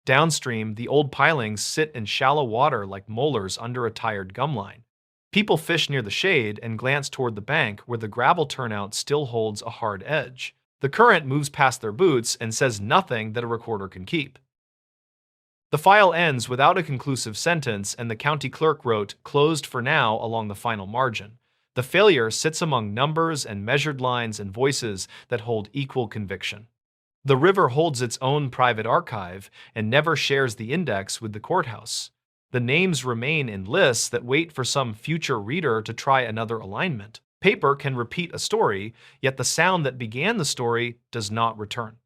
S1: Downstream, the old pilings sit in shallow water like molars under a tired gum line. People fish near the shade and glance toward the bank where the gravel turnout still holds a hard edge. The current moves past their boots and says nothing that a recorder can keep. The file ends without a conclusive sentence, and the county clerk wrote, "Closed for now," along the final margin. The failure sits among numbers and measured lines and voices that hold equal conviction. The river holds its own private archive and never shares the index with the courthouse. The names remain in lists that wait for some future reader to try another alignment. Paper can repeat a story, yet the sound that began the story does not return.